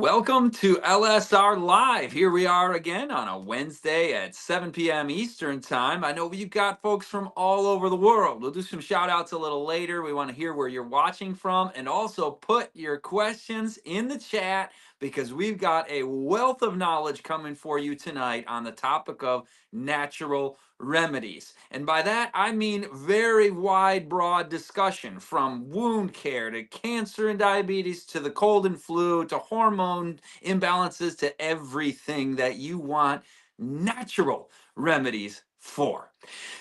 Welcome to LSR Live. Here we are again on a Wednesday at 7 p.m. Eastern Time. I know we've got folks from all over the world. We'll do some shout outs a little later. We want to hear where you're watching from and also put your questions in the chat because we've got a wealth of knowledge coming for you tonight on the topic of natural remedies. And by that, I mean very wide, broad discussion from wound care to cancer and diabetes to the cold and flu to hormone imbalances to everything that you want natural remedies for.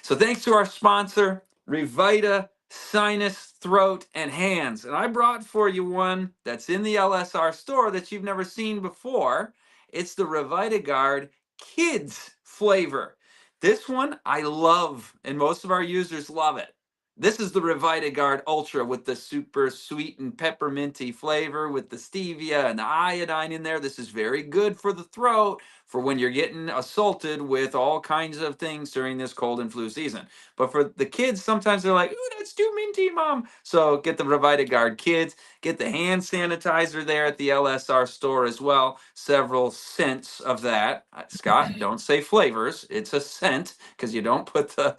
So, thanks to our sponsor, Revita Sinus, Throat, and Hands. And I brought for you one that's in the LSR store that you've never seen before. It's the Revita Guard Kids flavor. This one I love, and most of our users love it. This is the Revita Guard Ultra with the super sweet and pepperminty flavor with the stevia and the iodine in there. This is very good for the throat for when you're getting assaulted with all kinds of things during this cold and flu season. But for the kids, sometimes they're like, ooh, that's too minty, mom. So get the Revita Guard Kids. Get the hand sanitizer there at the LSR store as well. Several scents of that. Scott, don't say flavors. It's a scent because you don't put the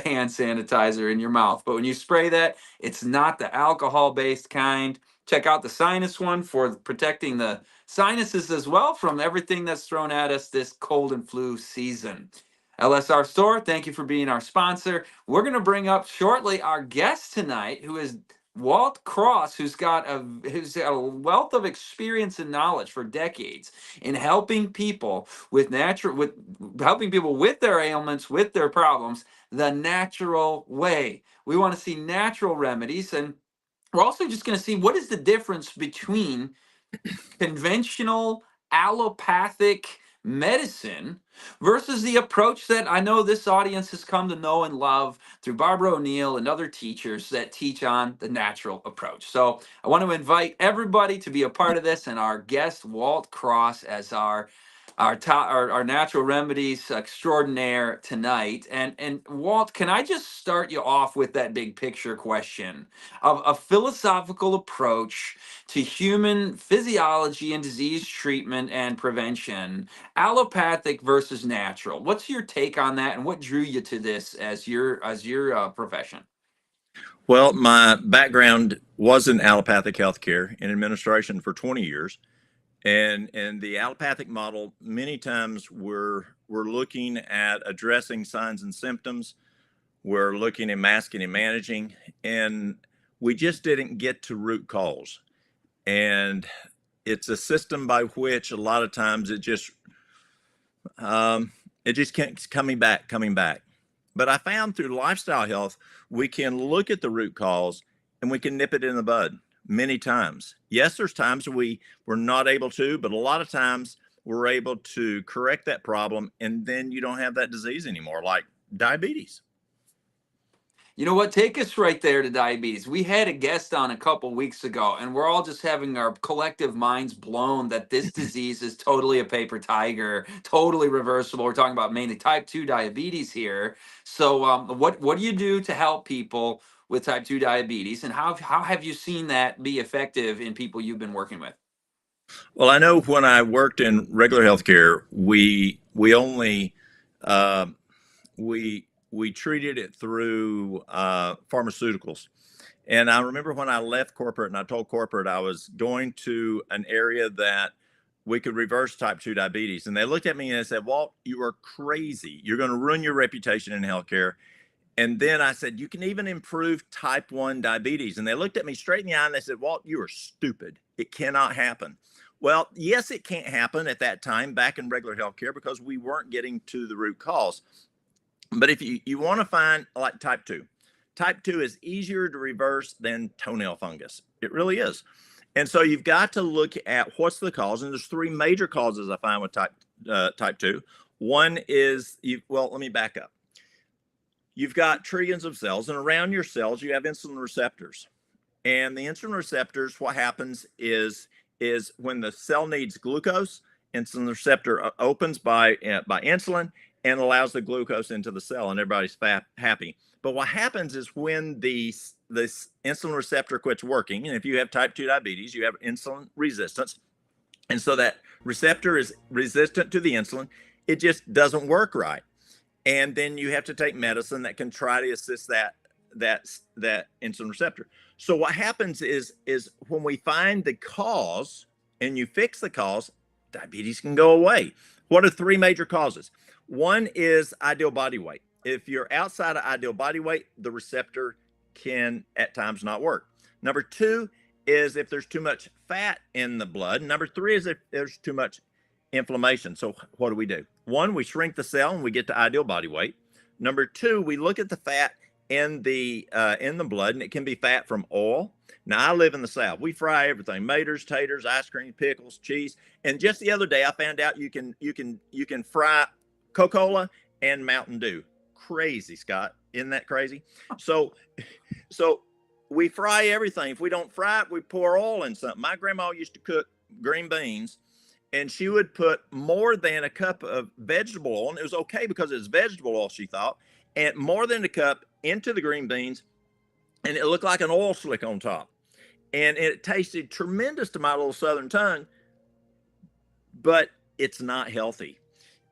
hand sanitizer in your mouth. But when you spray that, it's not the alcohol-based kind. Check out the sinus one for protecting the sinuses as well from everything that's thrown at us this cold and flu season. LSR Store, thank you for being our sponsor. We're going to bring up shortly our guest tonight, who is Walt Cross, who's got a wealth of experience and knowledge for decades in helping people with helping people with their ailments, with their problems, the natural way. We want to see natural remedies, and we're also just going to see what is the difference between conventional allopathic medicine versus the approach that I know this audience has come to know and love through Barbara O'Neill and other teachers that teach on the natural approach. So I want to invite everybody to be a part of this, and our guest Walt Cross as our natural remedies extraordinaire tonight. And Walt, can I just start you off with that big picture question of a philosophical approach to human physiology and disease treatment and prevention, allopathic versus natural? What's your take on that, and what drew you to this as your profession? Well, my background was in allopathic healthcare in administration for 20 years. And the allopathic model, many times we're looking at addressing signs and symptoms. We're looking at masking and managing, and we just didn't get to root cause. And it's a system by which a lot of times it just keeps coming back. But I found through lifestyle health, we can look at the root cause and we can nip it in the bud many times. Yes, there's times we're not able to, but a lot of times we're able to correct that problem, and then you don't have that disease anymore, like diabetes. You know what? Take us right there to diabetes. We had a guest on a couple weeks ago, and we're all just having our collective minds blown that this disease is totally a paper tiger, totally reversible. We're talking about mainly type 2 diabetes here. So, what do you do to help people with type 2 diabetes, and how have you seen that be effective in people you've been working with? Well, I know when I worked in regular healthcare, we only uh, we treated it through pharmaceuticals. And I remember when I left corporate and I told corporate I was going to an area that we could reverse type 2 diabetes. And they looked at me and they said, Walt, you are crazy. You're going to ruin your reputation in healthcare. And then I said, you can even improve type 1 diabetes. And they looked at me straight in the eye and they said, Walt, you are stupid. It cannot happen. Well, yes, it can't happen at that time back in regular healthcare because we weren't getting to the root cause. But if you want to find like type 2 is easier to reverse than toenail fungus. It really is. And so you've got to look at what's the cause. And there's three major causes I find with type 2. One is, well, let me back up. You've got trillions of cells, and around your cells, you have insulin receptors. And the insulin receptors, what happens is when the cell needs glucose, insulin receptor opens by insulin and allows the glucose into the cell, and everybody's happy. But what happens is when this insulin receptor quits working, and if you have type 2 diabetes, you have insulin resistance. And so that receptor is resistant to the insulin. It just doesn't work right. And then you have to take medicine that can try to assist that insulin receptor. So what happens is when we find the cause and you fix the cause, diabetes can go away. What are three major causes? One is ideal body weight. If you're outside of ideal body weight, the receptor can at times not work. Number two is if there's too much fat in the blood. Number three is if there's too much inflammation. So what do? One, we shrink the cell and we get to ideal body weight. Number two, we look at the fat in the blood, and it can be fat from oil. Now, I live in the South. We fry everything: maters, taters, ice cream, pickles, cheese. And just the other day, I found out you can fry Coca-Cola and Mountain Dew. Crazy, Scott. Isn't that crazy? So we fry everything. If we don't fry it, we pour oil in something. My grandma used to cook green beans, and she would put more than a cup of vegetable oil, and it was okay because it was vegetable oil, she thought, and more than a cup into the green beans, and it looked like an oil slick on top. And it tasted tremendous to my little southern tongue, but it's not healthy.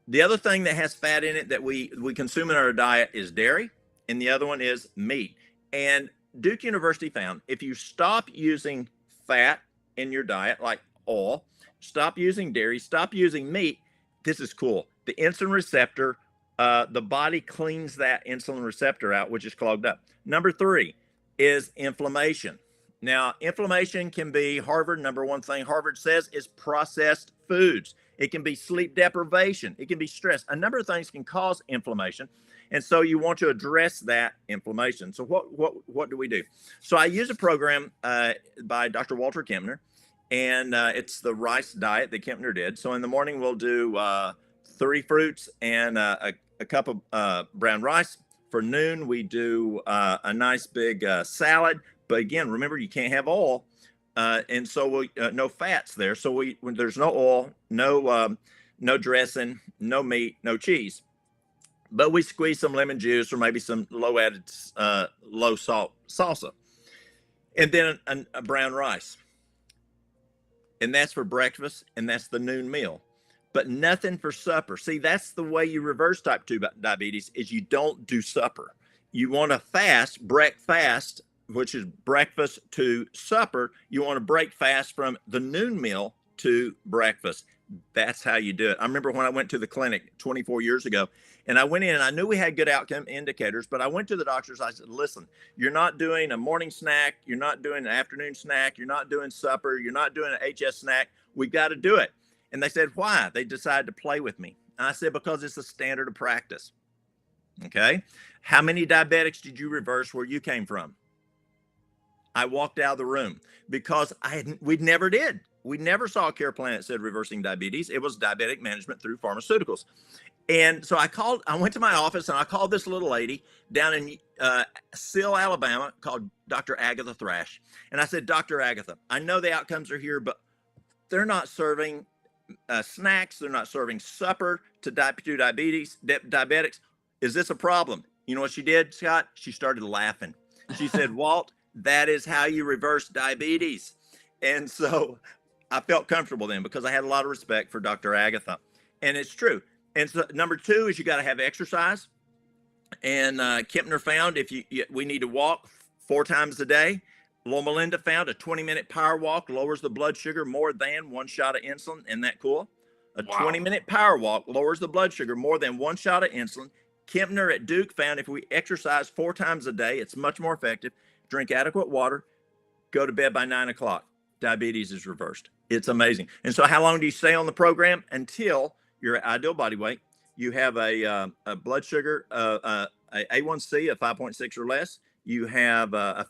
The other thing that has fat in it that we consume in our diet is dairy, and the other one is meat. And Duke University found if you stop using fat in your diet, like oil, stop using dairy, stop using meat, this is cool. The insulin receptor, the body cleans that insulin receptor out, which is clogged up. Number three is inflammation. Now, inflammation can be number one thing Harvard says is processed foods. It can be sleep deprivation. It can be stress. A number of things can cause inflammation. And so you want to address that inflammation. So what do we do? So I use a program by Dr. Walter Kempner, and it's the rice diet that Kempner did. So in the morning, we'll do 3 fruits and a cup of brown rice. For noon, we do a nice big salad. But again, remember, you can't have oil. And so no fats there. So when there's no oil, no dressing, no meat, no cheese. But we squeeze some lemon juice or maybe some low salt salsa. And then a brown rice. And that's for breakfast, and that's the noon meal. But nothing for supper. See, that's the way you reverse type 2 diabetes, is you don't do supper. You want to fast, breakfast, which is breakfast to supper. You want to break fast from the noon meal to breakfast. That's how you do it. I remember when I went to the clinic 24 years ago, and I went in and I knew we had good outcome indicators, but I went to the doctors. I said, listen, you're not doing a morning snack. You're not doing an afternoon snack. You're not doing supper. You're not doing an HS snack. We've got to do it. And they said, why? They decided to play with me. And I said, because it's a standard of practice. Okay. How many diabetics did you reverse where you came from? I walked out of the room because we never did. We never saw a care plan that said reversing diabetes. It was diabetic management through pharmaceuticals. And so I went to my office and I called this little lady down in Sill, Alabama, called Dr. Agatha Thrash. And I said, Dr. Agatha, I know the outcomes are here, but they're not serving snacks. They're not serving supper to diabetics. Is this a problem? You know what she did, Scott? She started laughing. She said, Walt, that is how you reverse diabetes. And so I felt comfortable then because I had a lot of respect for Dr. Agatha. And it's true. And so number 2 is you got to have exercise. And Kempner found we need to walk 4 times a day. Loma Linda found a 20-minute power walk lowers the blood sugar more than 1 shot of insulin. Isn't that cool? A 20-minute power walk lowers the blood sugar more than 1 shot of insulin. Kempner at Duke found if we exercise 4 times a day, it's much more effective. Drink adequate water, go to bed by 9 o'clock. Diabetes is reversed. It's amazing. And so how long do you stay on the program? Until you're at ideal body weight. You have a blood sugar, a A1C of 5.6 or less. You have a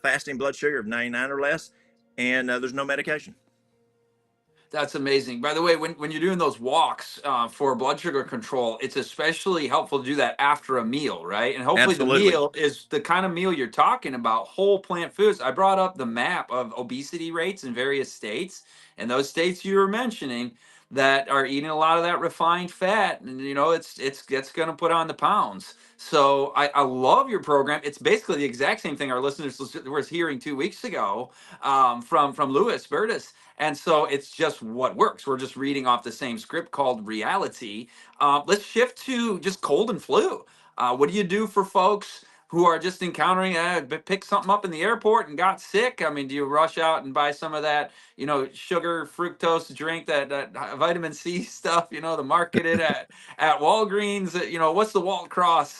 fasting blood sugar of 99 or less, and there's no medication. That's amazing. By the way, when you're doing those walks for blood sugar control, it's especially helpful to do that after a meal, right? And hopefully Absolutely. The meal is the kind of meal you're talking about, whole plant foods. I brought up the map of obesity rates in various states, and those states you were mentioning, that are eating a lot of that refined fat, and it's going to put on the pounds. So I love your program. It's basically the exact same thing our listeners were hearing 2 weeks ago, from Louis Burtis. And so it's just what works. We're just reading off the same script called reality. Let's shift to just cold and flu. What do you do for folks who are just encountering, pick something up in the airport and got sick? I mean, do you rush out and buy some of that, sugar fructose drink, that vitamin C stuff, the marketed at Walgreens? What's the Walt Cross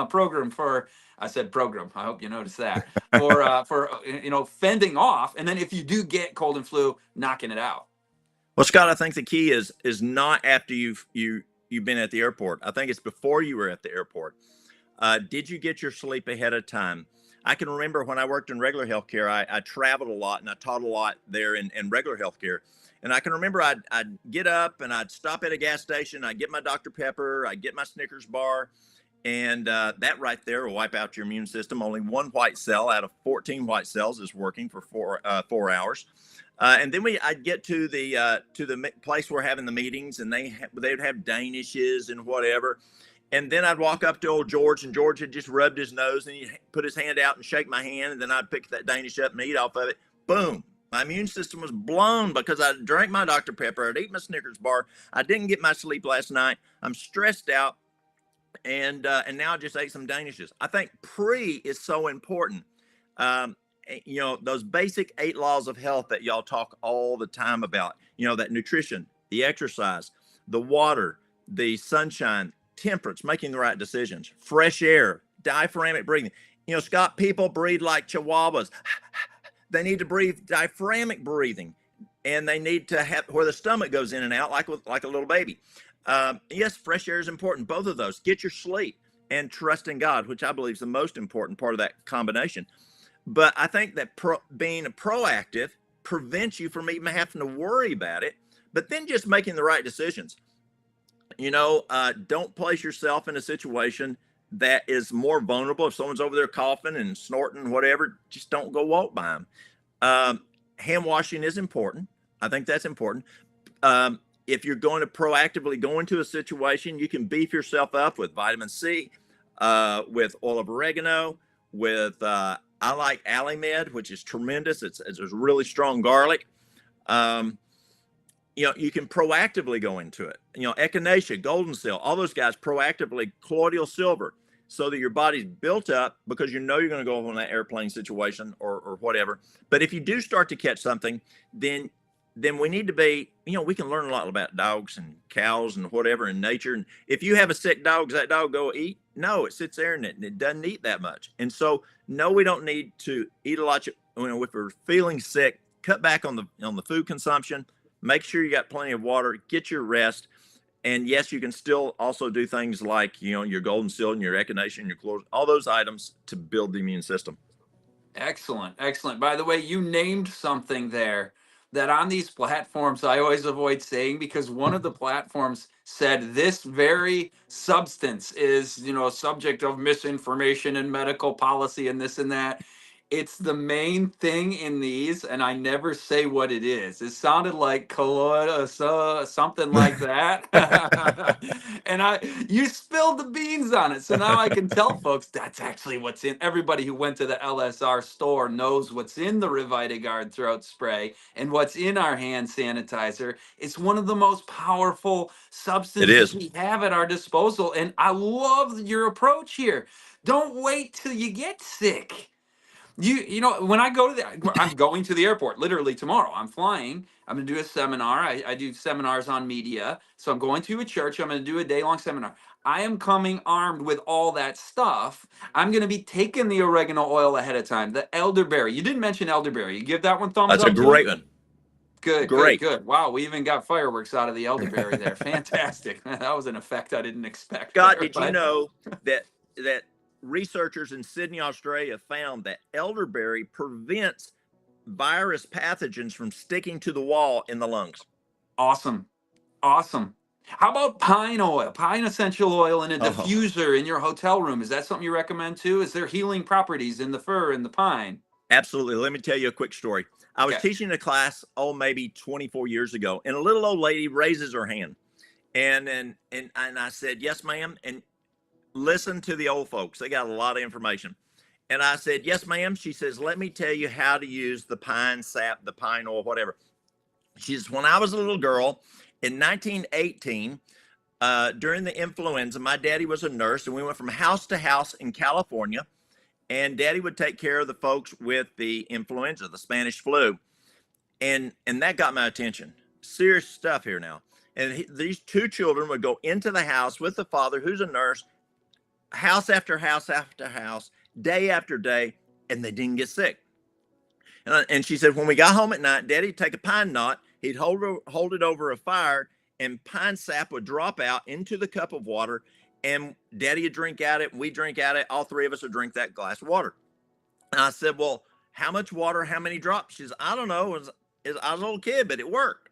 program for? I said program. I hope you noticed that, for fending off, and then if you do get cold and flu, knocking it out. Well, Scott, I think the key is not after you've been at the airport. I think it's before you were at the airport. Did you get your sleep ahead of time? I can remember when I worked in regular healthcare, I traveled a lot and I taught a lot there in regular healthcare. And I can remember I'd get up and I'd stop at a gas station. I'd get my Dr. Pepper, I'd get my Snickers bar. And that right there will wipe out your immune system. Only one white cell out of 14 white cells is working for 4 hours. And then I'd get to the place we're having the meetings, and they'd have Danishes and whatever. And then I'd walk up to old George, and George had just rubbed his nose, and he'd put his hand out and shake my hand, and then I'd pick that Danish up and eat off of it. Boom. My immune system was blown because I drank my Dr. Pepper. I'd eat my Snickers bar. I didn't get my sleep last night. I'm stressed out. And now I just ate some Danishes. I think pre is so important. Those basic 8 laws of health that y'all talk all the time about, that nutrition, the exercise, the water, the sunshine, temperance, making the right decisions, fresh air, diaphragmatic breathing. Scott, people breathe like chihuahuas. They need to breathe diaphragmatic breathing, and they need to have where the stomach goes in and out like a little baby. Yes, fresh air is important. Both of those. Get your sleep and trust in God, which I believe is the most important part of that combination. But I think that being proactive prevents you from even having to worry about it, but then just making the right decisions. Don't place yourself in a situation that is more vulnerable. If someone's over there coughing and snorting, whatever, just don't go walk by them. Hand washing is important. I think that's important. If you're going to proactively go into a situation, you can beef yourself up with vitamin C, with oil of oregano, with I like Alimed, which is tremendous. It's really strong garlic. You can proactively go into it. Echinacea, golden seal, all those guys proactively, colloidal silver, so that your body's built up because you're going to go on that airplane situation or whatever. But if you do start to catch something, then we need to be, we can learn a lot about dogs and cows and whatever in nature. And if you have a sick dog, does that dog go eat? No, it sits there and it doesn't eat that much. And so, no, we don't need to eat a lot. If we're feeling sick, cut back on the food consumption. Make sure you got plenty of water, get your rest. And yes, you can still also do things like, your golden seal and your echinacea and your chlorine, all those items to build the immune system. Excellent. Excellent. By the way, you named something there that on these platforms I always avoid saying, because one of the platforms said this very substance is, a subject of misinformation and medical policy and this and that. It's the main thing in these, and I never say what it is. It sounded like colloid, something like that. And you spilled the beans on it. So now I can tell folks that's actually what's in. Everybody who went to the LSR store knows what's in the Revitiguard throat spray and what's in our hand sanitizer. It's one of the most powerful substances we have at our disposal. And I love your approach here. Don't wait till you get sick. When I go I'm going to the airport literally tomorrow. I'm flying. I'm going to do a seminar. I do seminars on media. So I'm going to a church. I'm going to do a day-long seminar. I am coming armed with all that stuff. I'm going to be taking the oregano oil ahead of time. The elderberry. You didn't mention elderberry. You give that one thumbs up? That's a great one. Good, great. Good. Wow, we even got fireworks out of the elderberry there. Fantastic. That was an effect I didn't expect. Scott, did you know that researchers in Sydney, Australia found that elderberry prevents virus pathogens from sticking to the wall in the lungs? Awesome. How about pine oil, pine essential oil in a diffuser in your hotel room? Is that something you recommend too? Is there healing properties in the fir and the pine? Absolutely. Let me tell you a quick story. I was Okay. teaching a class, maybe 24 years ago, and a little old lady raises her hand. And I said, yes, ma'am. And listen to the old folks. They got a lot of information. And I said, yes, ma'am. She says, let me tell you how to use the pine sap, the pine oil, whatever. She says, when I was a little girl in 1918, during the influenza, my daddy was a nurse, and we went from house to house in California. And daddy would take care of the folks with the influenza, the Spanish flu. And that got my attention. Serious stuff here now. And these two children would go into the house with the father, who's a nurse, house after house after house, day after day, and they didn't get sick. And she said, when we got home at night, Daddy'd take a pine knot, he'd hold it over a fire, and pine sap would drop out into the cup of water, and Daddy would drink out it, and we drink out it. All three of us would drink that glass of water. And I said, well, how much water, how many drops? She says, I don't know. I was a little kid, but it worked.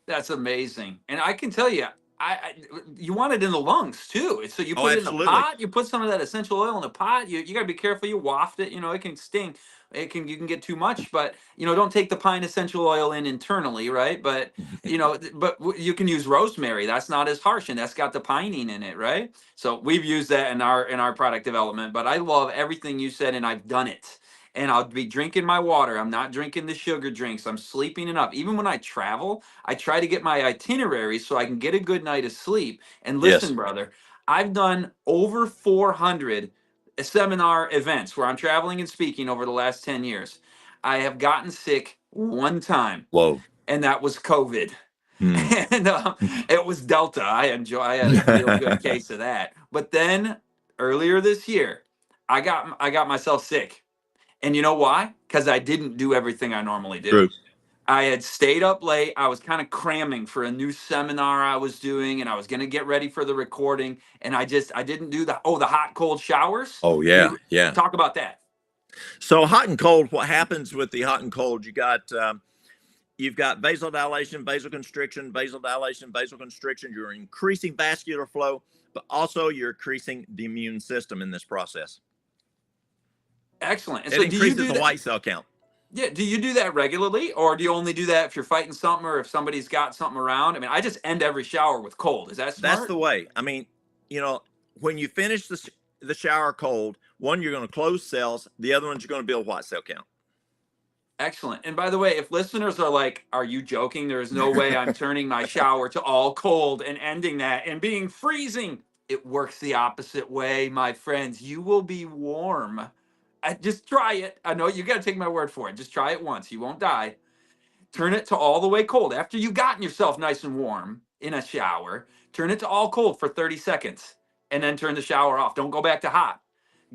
That's amazing. And I can tell you, you want it in the lungs too. So you put it in a pot, you put some of that essential oil in a pot. You got to be careful. You waft it. It can sting. You can get too much, but don't take the pine essential oil in internally, right? But but you can use rosemary. That's not as harsh, and that's got the pinene in it, right? So we've used that in our product development. But I love everything you said, and I've done it. And I'll be drinking my water. I'm not drinking the sugar drinks. I'm sleeping enough. Even when I travel, I try to get my itinerary so I can get a good night of sleep. And listen, brother, I've done over 400 seminar events where I'm traveling and speaking over the last 10 years. I have gotten sick one time. Whoa. And that was COVID. And it was Delta. I had a real good case of that. But then earlier this year, I got myself sick. And you know why? Because I didn't do everything I normally do. True. I had stayed up late. I was kind of cramming for a new seminar I was doing, and I was going to get ready for the recording. And I didn't do the hot, cold showers. Oh, yeah. Yeah. Talk about that. So hot and cold, what happens with the hot and cold, you've got vasodilation, vasoconstriction, vasodilation, vasoconstriction. You're increasing vascular flow, but also you're increasing the immune system in this process. Excellent. And it increases the white cell count. Yeah. Do you do that regularly, or do you only do that if you're fighting something or if somebody's got something around? I mean, I just end every shower with cold. Is that smart? That's the way. I mean, when you finish the shower cold, one, you're going to close cells. The other one's you're going to build white cell count. Excellent. And by the way, if listeners are like, are you joking? There is no way I'm turning my shower to all cold and ending that and being freezing. It works the opposite way, my friends. You will be warm. Just try it. I know you got to take my word for it. Just try it once. You won't die. Turn it to all the way cold. After you've gotten yourself nice and warm in a shower, turn it to all cold for 30 seconds and then turn the shower off. Don't go back to hot.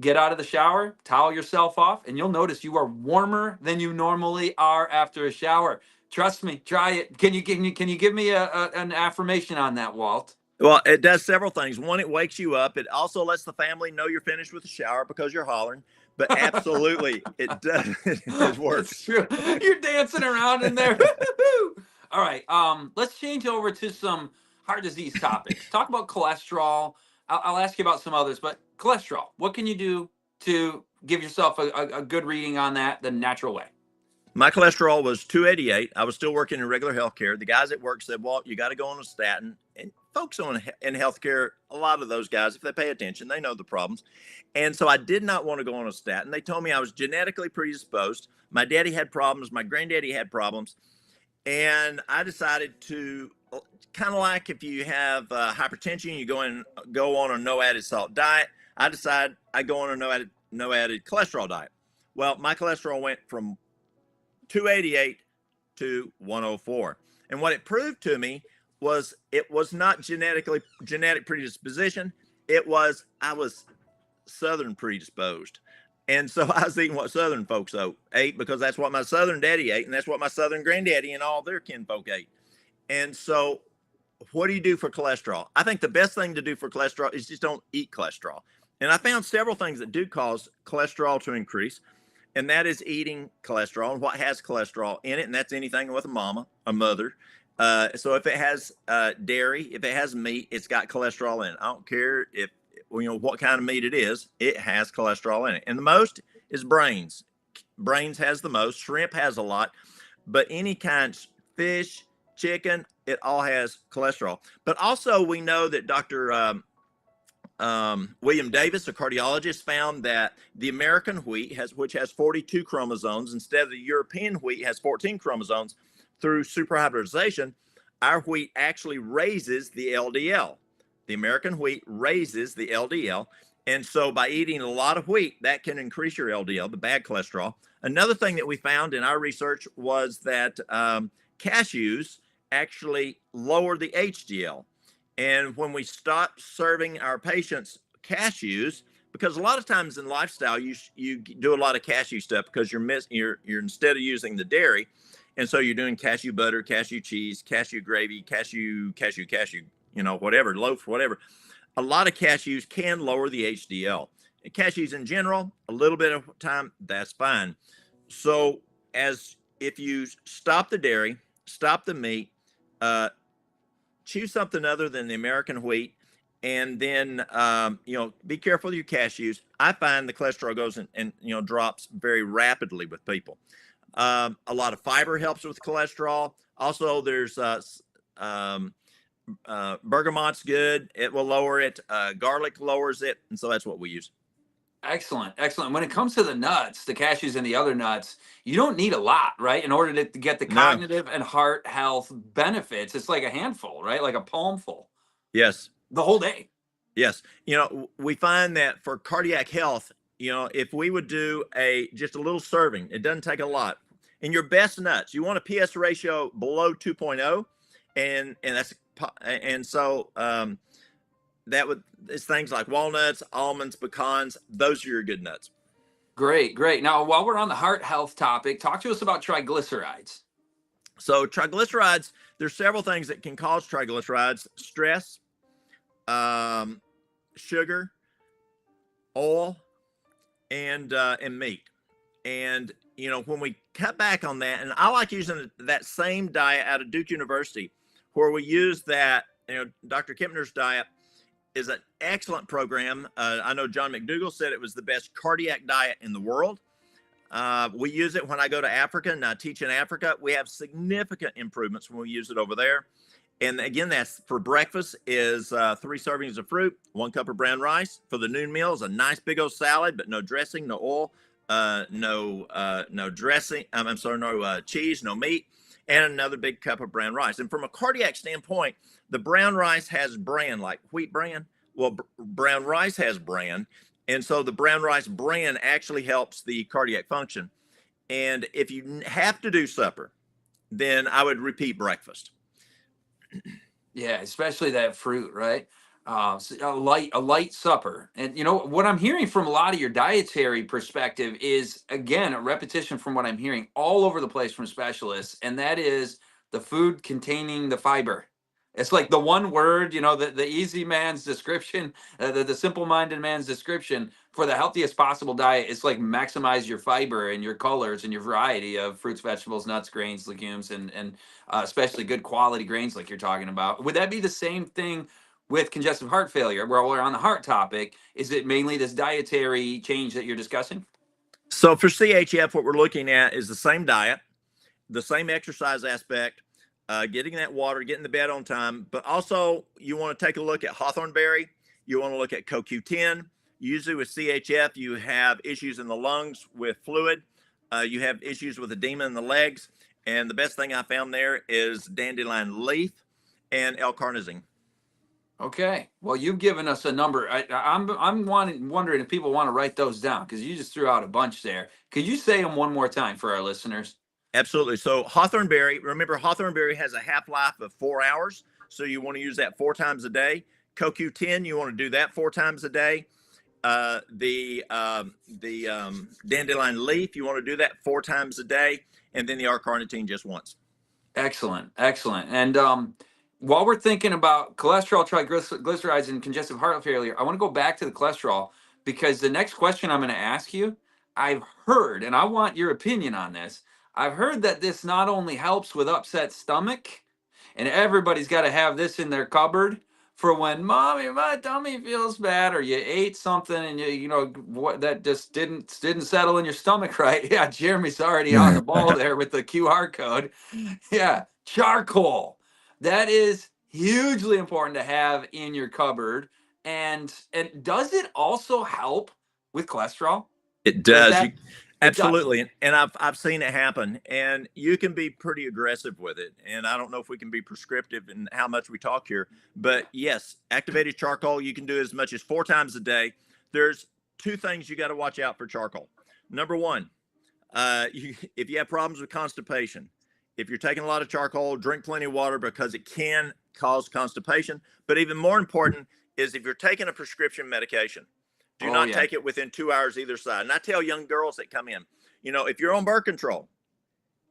Get out of the shower, towel yourself off, and you'll notice you are warmer than you normally are after a shower. Trust me, try it. Can you give me an affirmation on that, Walt? Well, it does several things. One, it wakes you up. It also lets the family know you're finished with the shower because you're hollering. But absolutely, it does. It works. It's true. You're dancing around in there. All right. Let's change over to some heart disease topics. Talk about cholesterol. I'll ask you about some others, but cholesterol. What can you do to give yourself a good reading on that the natural way? My cholesterol was 288. I was still working in regular healthcare. The guys at work said, "Walt, you got to go on a statin." And folks in healthcare, a lot of those guys, if they pay attention, they know the problems. And so I did not want to go on a statin. They told me I was genetically predisposed. My daddy had problems. My granddaddy had problems. And I decided to, kind of like if you have hypertension, you go on a no added salt diet. I decided I go on a no added cholesterol diet. Well, my cholesterol went from 288 to 104. And what it proved to me was it was not genetic predisposition. I was Southern predisposed. And so I was eating what Southern folks ate because that's what my Southern daddy ate. And that's what my Southern granddaddy and all their kinfolk ate. And so what do you do for cholesterol? I think the best thing to do for cholesterol is just don't eat cholesterol. And I found several things that do cause cholesterol to increase. And that is eating cholesterol and what has cholesterol in it. And that's anything with a mother. So if it has dairy, if it has meat, it's got cholesterol in it. I don't care what kind of meat it is, it has cholesterol in it. And the most is brains. brains has the most, shrimp has a lot, but any kind, fish, chicken, it all has cholesterol. But also, we know that Dr. William Davis, a cardiologist, found that the American wheat, which has 42 chromosomes, instead of the European wheat has 14 chromosomes, through superhybridization, our wheat actually raises the LDL. The American wheat raises the LDL. And so by eating a lot of wheat, that can increase your LDL, the bad cholesterol. Another thing that we found in our research was that cashews actually lower the HDL. And when we stop serving our patients cashews, because a lot of times in lifestyle you do a lot of cashew stuff because you're instead of using the dairy, and so you're doing cashew butter, cashew cheese, cashew gravy, cashew, whatever, loaf, whatever. A lot of cashews can lower the HDL. And cashews in general, a little bit of time, that's fine. So as if you stop the dairy, stop the meat, choose something other than the American wheat, and then be careful with your cashews. I find the cholesterol goes and drops very rapidly with people. A lot of fiber helps with cholesterol. Also, there's bergamot's good. It will lower it. Garlic lowers it, and so that's what we use. Excellent, excellent. When it comes to the nuts, the cashews and the other nuts, you don't need a lot, right? In order to get the No. cognitive and heart health benefits, it's like a handful, right? Like a palmful. Yes. The whole day. Yes. We find that for cardiac health, if we would do just a little serving, it doesn't take a lot. In your best nuts, you want a PS ratio below 2.0, it's things like walnuts, almonds, pecans. Those are your good nuts. Great, great. Now, while we're on the heart health topic, talk to us about triglycerides. So triglycerides, there's several things that can cause triglycerides: stress, sugar, oil, and meat. And when we cut back on that, and I like using that same diet out of Duke University, where we use that. Dr. Kempner's diet is an excellent program. I know John McDougall said it was the best cardiac diet in the world. We use it when I go to Africa and I teach in Africa. We have significant improvements when we use it over there. And again, that's for breakfast is 3 servings of fruit, 1 cup of brown rice. For the noon meal is a nice big old salad, but no dressing, no oil, no dressing. No cheese, no meat, and another big cup of brown rice. And from a cardiac standpoint, the brown rice has bran, like wheat bran. Well, brown rice has bran. And so the brown rice bran actually helps the cardiac function. And if you have to do supper, then I would repeat breakfast. Yeah, especially that fruit, right? A light supper. And what I'm hearing from a lot of your dietary perspective is, again, a repetition from what I'm hearing all over the place from specialists, and that is the food containing the fiber. It's like the one word, the easy man's description, the simple-minded man's description for the healthiest possible diet. It's like maximize your fiber and your colors and your variety of fruits, vegetables, nuts, grains, legumes, and especially good quality grains like you're talking about. Would that be the same thing with congestive heart failure, where we're on the heart topic? Is it mainly this dietary change that you're discussing? So for CHF, what we're looking at is the same diet, the same exercise aspect, getting that water, getting the bed on time, but also you want to take a look at hawthorn berry. You want to look at CoQ10. Usually with CHF, you have issues in the lungs with fluid. You have issues with edema in the legs. And the best thing I found there is dandelion leaf and L-carnosine. Okay. Well, you've given us a number. I'm wondering if people want to write those down, because you just threw out a bunch there. Could you say them one more time for our listeners? Absolutely. So hawthorn berry, remember hawthorn berry has a half-life of 4 hours. So you want to use that 4 times a day. CoQ10, you want to do that 4 times a day. The dandelion leaf, you want to do that 4 times a day. And then the R-carnitine just once. Excellent. Excellent. And while we're thinking about cholesterol, triglycerides, and congestive heart failure, I want to go back to the cholesterol, because the next question I'm going to ask you, I've heard, and I want your opinion on this. I've heard that this not only helps with upset stomach, and everybody's got to have this in their cupboard, for when mommy, my tummy feels bad, or you ate something and you know what that just didn't settle in your stomach right. Yeah, Jeremy's already on the ball there with the QR code. Yeah, charcoal. That is hugely important to have in your cupboard. And does it also help with cholesterol? It Or is does. that it does? Absolutely, and I've seen it happen, and you can be pretty aggressive with it. And I don't know if we can be prescriptive in how much we talk here, but yes, activated charcoal you can do as much as 4 times a day. There's two things you got to watch out for charcoal. Number one, if you have problems with constipation, if you're taking a lot of charcoal, drink plenty of water because it can cause constipation. But even more important is if you're taking a prescription medication, do Oh not yeah. take it within 2 hours either side. And I tell young girls that come in, if you're on birth control,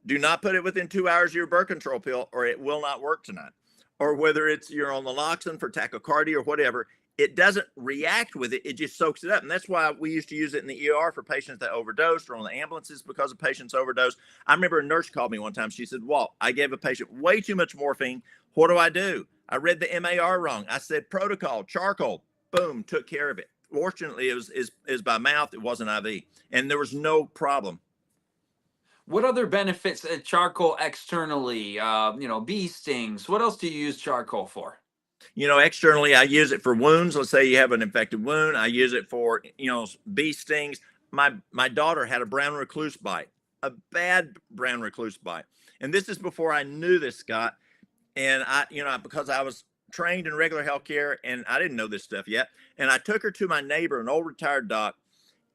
do not put it within 2 hours of your birth control pill or it will not work tonight. Or whether it's you're on naloxone for tachycardia or whatever, it doesn't react with it. It just soaks it up. And that's why we used to use it in the ER for patients that overdosed or on the ambulances because of patients overdose. I remember a nurse called me one time. She said, Walt, I gave a patient way too much morphine. What do I do? I read the MAR wrong. I said protocol, charcoal, boom, took care of it. Fortunately, it was by mouth. It wasn't IV. And there was no problem. What other benefits charcoal externally? Bee stings. What else do you use charcoal for? Externally, I use it for wounds. Let's say you have an infected wound. I use it for, bee stings. My daughter had a brown recluse bite, a bad brown recluse bite. And this is before I knew this, Scott. And because I was trained in regular healthcare and I didn't know this stuff yet. And I took her to my neighbor, an old retired doc.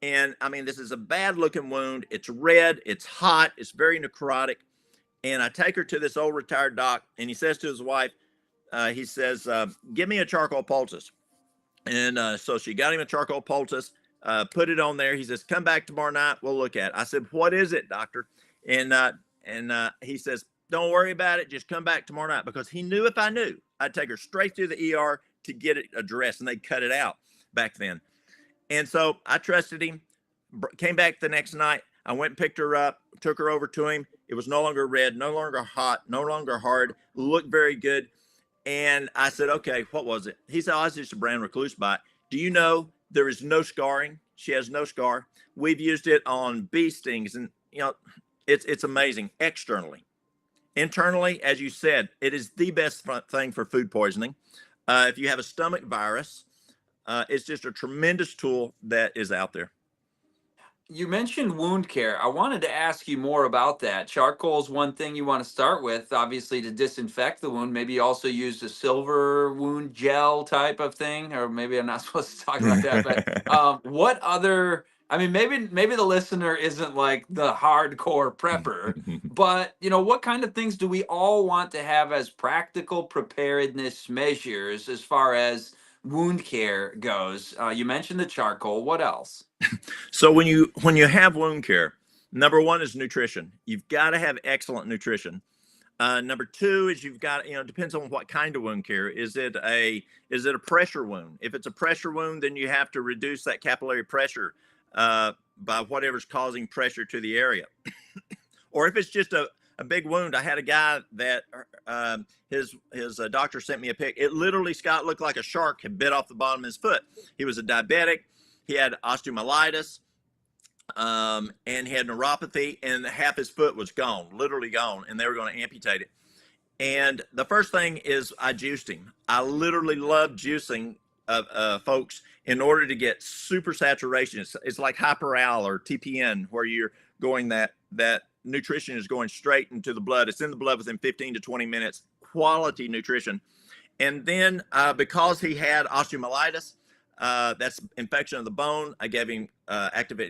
And I mean, this is a bad looking wound. It's red, it's hot, it's very necrotic. And I take her to this old retired doc, and he says to his wife, he says, give me a charcoal poultice. And so she got him a charcoal poultice, put it on there. He says, come back tomorrow night. We'll look at it. I said, what is it, doctor? And he says, don't worry about it. Just come back tomorrow night, because he knew if I knew, I'd take her straight to the ER to get it addressed, and they cut it out back then. And so I trusted him, came back the next night. I went and picked her up, took her over to him. It was no longer red, no longer hot, no longer hard, looked very good. And I said, okay, what was it? He said, oh, it's just a brown recluse bite. Do you know there is no scarring? She has no scar. We've used it on bee stings, and it's amazing externally. Internally, as you said, it is the best thing for food poisoning. If you have a stomach virus, it's just a tremendous tool that is out there. You mentioned wound care. I wanted to ask you more about that. Charcoal is one thing you want to start with, obviously, to disinfect the wound. Maybe you also used a silver wound gel type of thing, or maybe I'm not supposed to talk about that. But what other? I mean, maybe the listener isn't like the hardcore prepper, but what kind of things do we all want to have as practical preparedness measures as far as wound care goes? You mentioned the charcoal. What else? So when you have wound care, number one is nutrition. You've got to have excellent nutrition. Number two is you've got, depends on what kind of wound care. Is it a pressure wound? If it's a pressure wound, then you have to reduce that capillary pressure by whatever's causing pressure to the area. Or if it's just a big wound, I had a guy that his doctor sent me a pic. It literally, Scott, looked like a shark had bit off the bottom of his foot. He was a diabetic. He had osteomyelitis, and he had neuropathy, and half his foot was gone, literally gone, and they were going to amputate it. And the first thing is I juiced him. I literally love juicing folks in order to get super saturation. It's like Hyperal or TPN, where you're going that nutrition is going straight into the blood. It's in the blood within 15 to 20 minutes, quality nutrition. And then because he had osteomyelitis, that's infection of the bone, I gave him Alimed.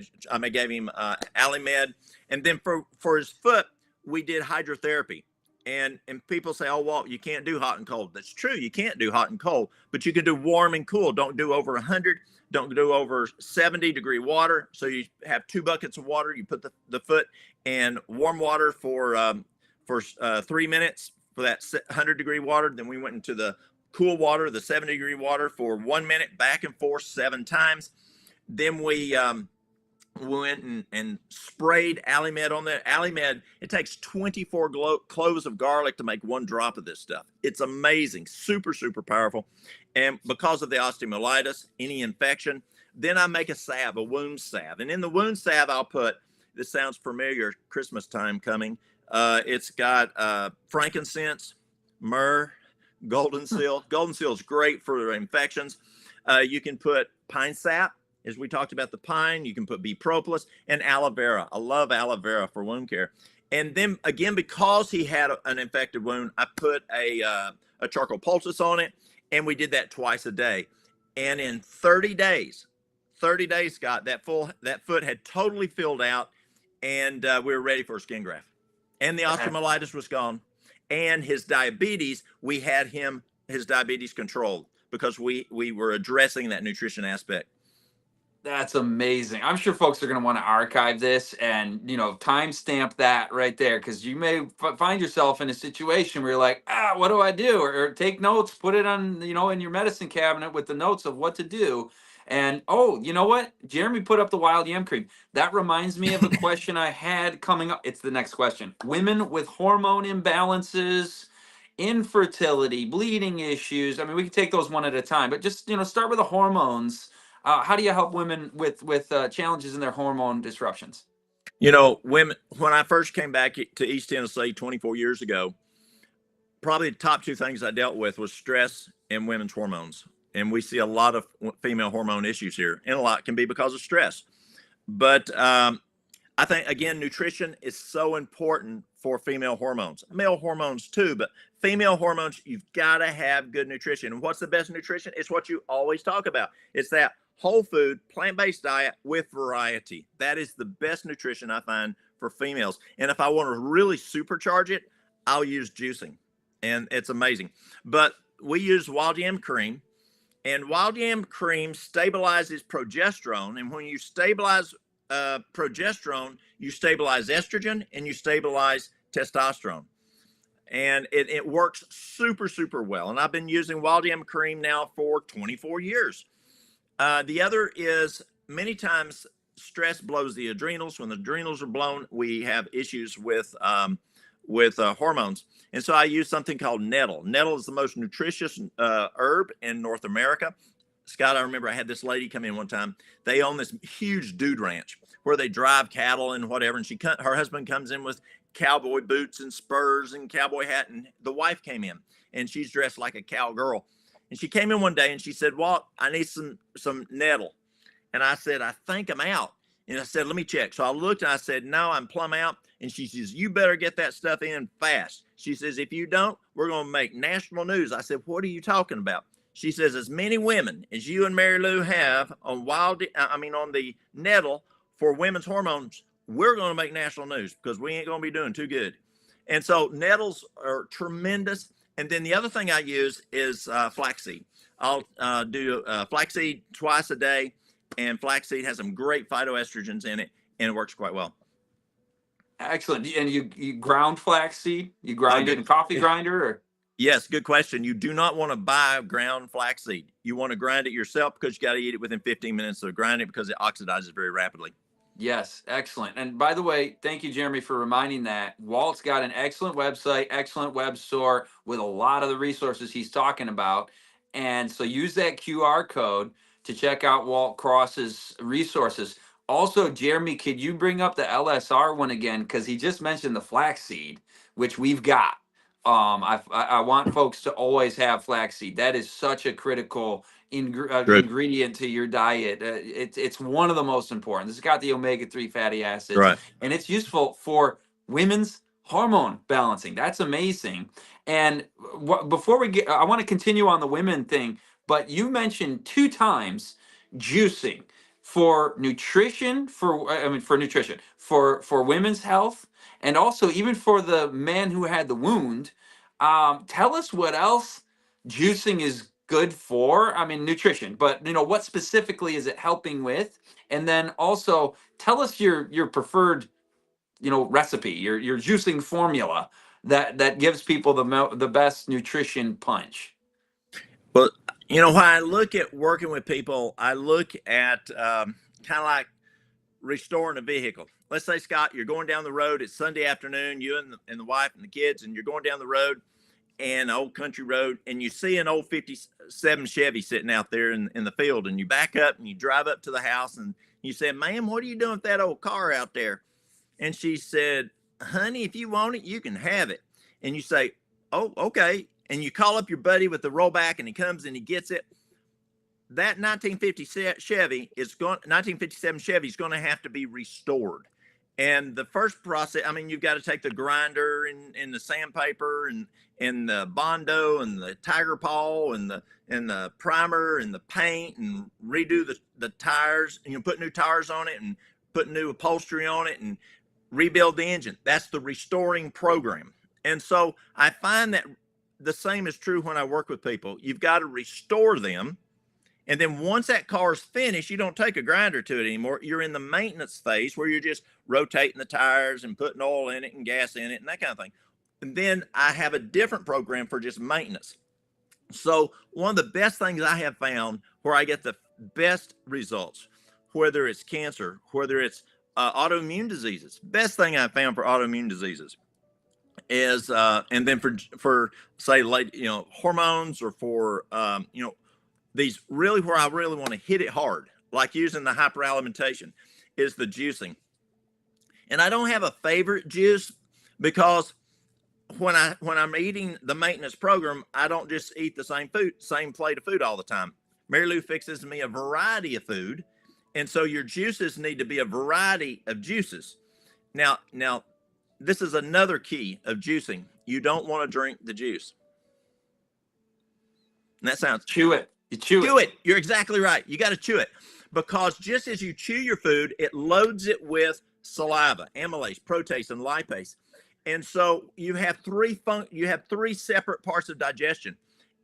And then for his foot, we did hydrotherapy. And people say, oh, Walt, you can't do hot and cold. That's true. You can't do hot and cold, but you can do warm and cool. Don't do over 100. Don't do over 70-degree water. So you have 2 buckets of water. You put the foot in warm water for 3 minutes for that 100-degree water. Then we went into the cool water, the 70-degree water, for 1 minute, back and forth 7 times. Then we went and sprayed Alimed on there. Alimed, it takes 24 cloves of garlic to make one drop of this stuff. It's amazing, super, super powerful. And because of the osteomyelitis, any infection, then I make a salve, a wound salve. And in the wound salve, I'll put, this sounds familiar, Christmas time coming. It's got frankincense, myrrh, golden seal. Golden seal is great for infections. You can put pine sap, as we talked about the pine. You can put bee propolis and aloe vera. I love aloe vera for wound care. And then again, because he had an infected wound, I put a charcoal poultice on it, and we did that twice a day. And in 30 days, Scott, that foot had totally filled out, and we were ready for a skin graft. And the osteomyelitis was gone. And his diabetes, we had his diabetes controlled because we were addressing that nutrition aspect. That's amazing. I'm sure folks are going to want to archive this and, timestamp that right there, because you may find yourself in a situation where you're like, what do I do? Or take notes, put it on, in your medicine cabinet with the notes of what to do. And, oh, you know what? Jeremy put up the wild yam cream. That reminds me of a question I had coming up. It's the next question. Women with hormone imbalances, infertility, bleeding issues. I mean, we can take those one at a time, but just, start with the hormones. How do you help women with challenges in their hormone disruptions? Women, when I first came back to East Tennessee 24 years ago, probably the top two things I dealt with was stress and women's hormones. And we see a lot of female hormone issues here, and a lot can be because of stress. But I think, again, nutrition is so important for female hormones, male hormones too, but female hormones, you've got to have good nutrition. And what's the best nutrition? It's what you always talk about. It's that whole food, plant-based diet with variety. That is the best nutrition I find for females. And if I want to really supercharge it, I'll use juicing, and it's amazing. But we use wild yam cream, and wild yam cream stabilizes progesterone. And when you stabilize progesterone, you stabilize estrogen and you stabilize testosterone. And it works super, super well. And I've been using wild yam cream now for 24 years. The other is, many times stress blows the adrenals. When the adrenals are blown, we have issues with hormones. And so I use something called nettle. Nettle is the most nutritious herb in North America. Scott, I remember I had this lady come in one time. They own this huge dude ranch where they drive cattle and whatever. And her husband comes in with cowboy boots and spurs and cowboy hat. And the wife came in, and she's dressed like a cowgirl. And she came in one day and she said, "Walt, I need some nettle." And I said, "I think I'm out." And I said, "Let me check." So I looked and I said, "No, I'm plumb out." And she says, "You better get that stuff in fast." She says, "If you don't, we're going to make national news." I said, "What are you talking about?" She says, "As many women as you and Mary Lou have on on the nettle for women's hormones, we're going to make national news because we ain't going to be doing too good." And so nettles are tremendous. And then the other thing I use is flaxseed. I'll do flaxseed twice a day, and flaxseed has some great phytoestrogens in it, and it works quite well. Excellent. And you ground flaxseed? You grind it in a coffee grinder? Or? Yes, good question. You do not want to buy ground flaxseed. You want to grind it yourself because you got to eat it within 15 minutes of grinding it because it oxidizes very rapidly. Yes, excellent. And by the way, thank you, Jeremy, for reminding that. Walt's got an excellent website, excellent web store with a lot of the resources he's talking about. And so use that QR code to check out Walt Cross's resources. Also, Jeremy, could you bring up the LSR one again? Because he just mentioned the flaxseed, which we've got. I want folks to always have flaxseed. That is such a critical ingredient to your diet. It's one of the most important. This has got the omega-3 fatty acids, right, and it's useful for women's hormone balancing. That's amazing. And before we get, I want to continue on the women thing, but you mentioned 2 times juicing for nutrition, for women's health, and also even for the man who had the wound. Tell us what else juicing is good for. I mean, nutrition, but what specifically is it helping with? And then also tell us your preferred recipe, your juicing formula that gives people the best nutrition punch. Well, when I look at working with people, I look at kind of like restoring a vehicle. Let's say, Scott, you're going down the road. It's Sunday afternoon, you and the wife and the kids, and you're going down the road, and an old country road, and you see an old 57 Chevy sitting out there in the field, and you back up and you drive up to the house, and you say, ma'am, what are you doing with that old car out there? And she said, honey, if you want it, you can have it. And you say, oh, okay. And you call up your buddy with the rollback, and he comes and he gets it. That 1957 Chevy is going to have to be restored. And the first process, I mean, you've got to take the grinder and the sandpaper and the Bondo and the Tiger Paw and the primer and the paint and redo the tires, and you put new tires on it and put new upholstery on it and rebuild the engine. That's the restoring program. And so I find that the same is true when I work with people. You've got to restore them. And then once that car is finished, you don't take a grinder to it anymore. You're in the maintenance phase where you're just rotating the tires and putting oil in it and gas in it and that kind of thing. And then I have a different program for just maintenance. So one of the best things I have found where I get the best results, whether it's cancer, whether it's autoimmune diseases, best thing I found for autoimmune diseases is, and then for say, like, hormones, or for, these really where I really want to hit it hard, like using the hyperalimentation, is the juicing. And I don't have a favorite juice, because when I'm eating the maintenance program, I don't just eat the same plate of food all the time. Mary Lou fixes me a variety of food. And so your juices need to be a variety of juices. Now, this is another key of juicing. You don't want to drink the juice. And that sounds... Chew it. You chew it. You're exactly right. You got to chew it, because just as you chew your food, it loads it with saliva, amylase, protease, and lipase. And so you have three separate parts of digestion.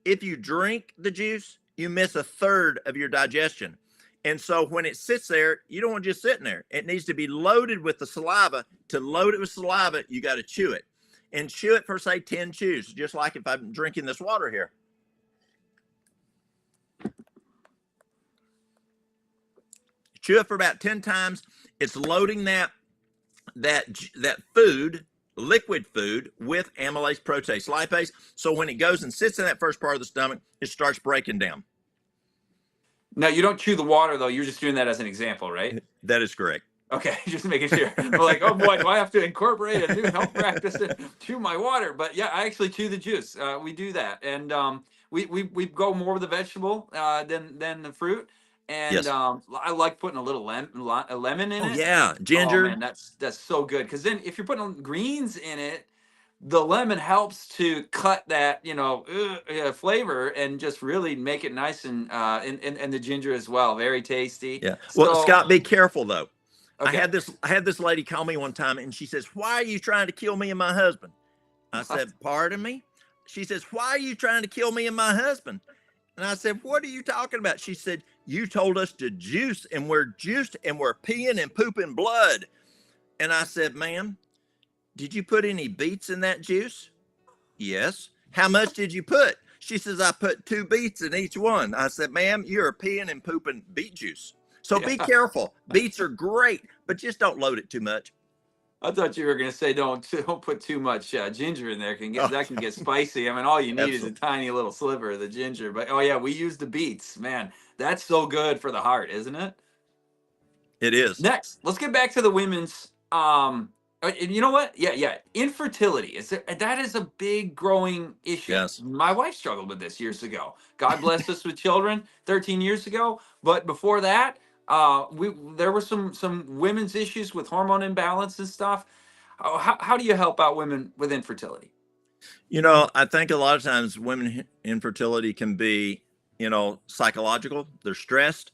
If you drink the juice, you miss a third of your digestion. And so when it sits there, you don't want it just sitting there. It needs to be loaded with the saliva. To load it with saliva, you got to chew it. And chew it for, say, 10 chews, just like if I'm drinking this water here. Chew it for about 10 times. It's loading that food, liquid food, with amylase, protease, lipase. So when it goes and sits in that first part of the stomach, it starts breaking down. Now, you don't chew the water, though. You're just doing that as an example, right? That is correct. Okay, just making sure. We're like, oh boy, do I have to incorporate a new health practice and chew my water? But yeah, I actually chew the juice. We do that, and we go more with the vegetable than the fruit. And yes. I like putting a little lemon in it. Yeah, ginger. Oh man, that's so good. Because then if you're putting greens in it, the lemon helps to cut that flavor and just really make it nice, and the ginger as well, very tasty. Yeah. Well, so, Scott, be careful though. Okay. I had this lady call me one time, and she says, "Why are you trying to kill me and my husband?" I said, "Pardon me?" She says, "Why are you trying to kill me and my husband?" And I said, "What are you talking about?" She said, "You told us to juice, and we're juiced, and we're peeing and pooping blood." And I said, "Ma'am, did you put any beets in that juice?" "Yes." "How much did you put?" She says, "I put 2 beets in each one." I said, "Ma'am, you're peeing and pooping beet juice. So be careful. Beets are great, but just don't load it too much." I thought you were going to say don't put too much ginger in there. That can get spicy. I mean, all you need is a tiny little sliver of the ginger. But oh yeah, we use the beets. Man, that's so good for the heart, isn't it? It is. Next, let's get back to the women's. You know what? Yeah. Infertility that is a big growing issue. Yes. My wife struggled with this years ago. God blessed us with children 13 years ago. But before that, there were some women's issues with hormone imbalance and stuff. How do you help out women with infertility? I think a lot of times women infertility can be, psychological. They're stressed,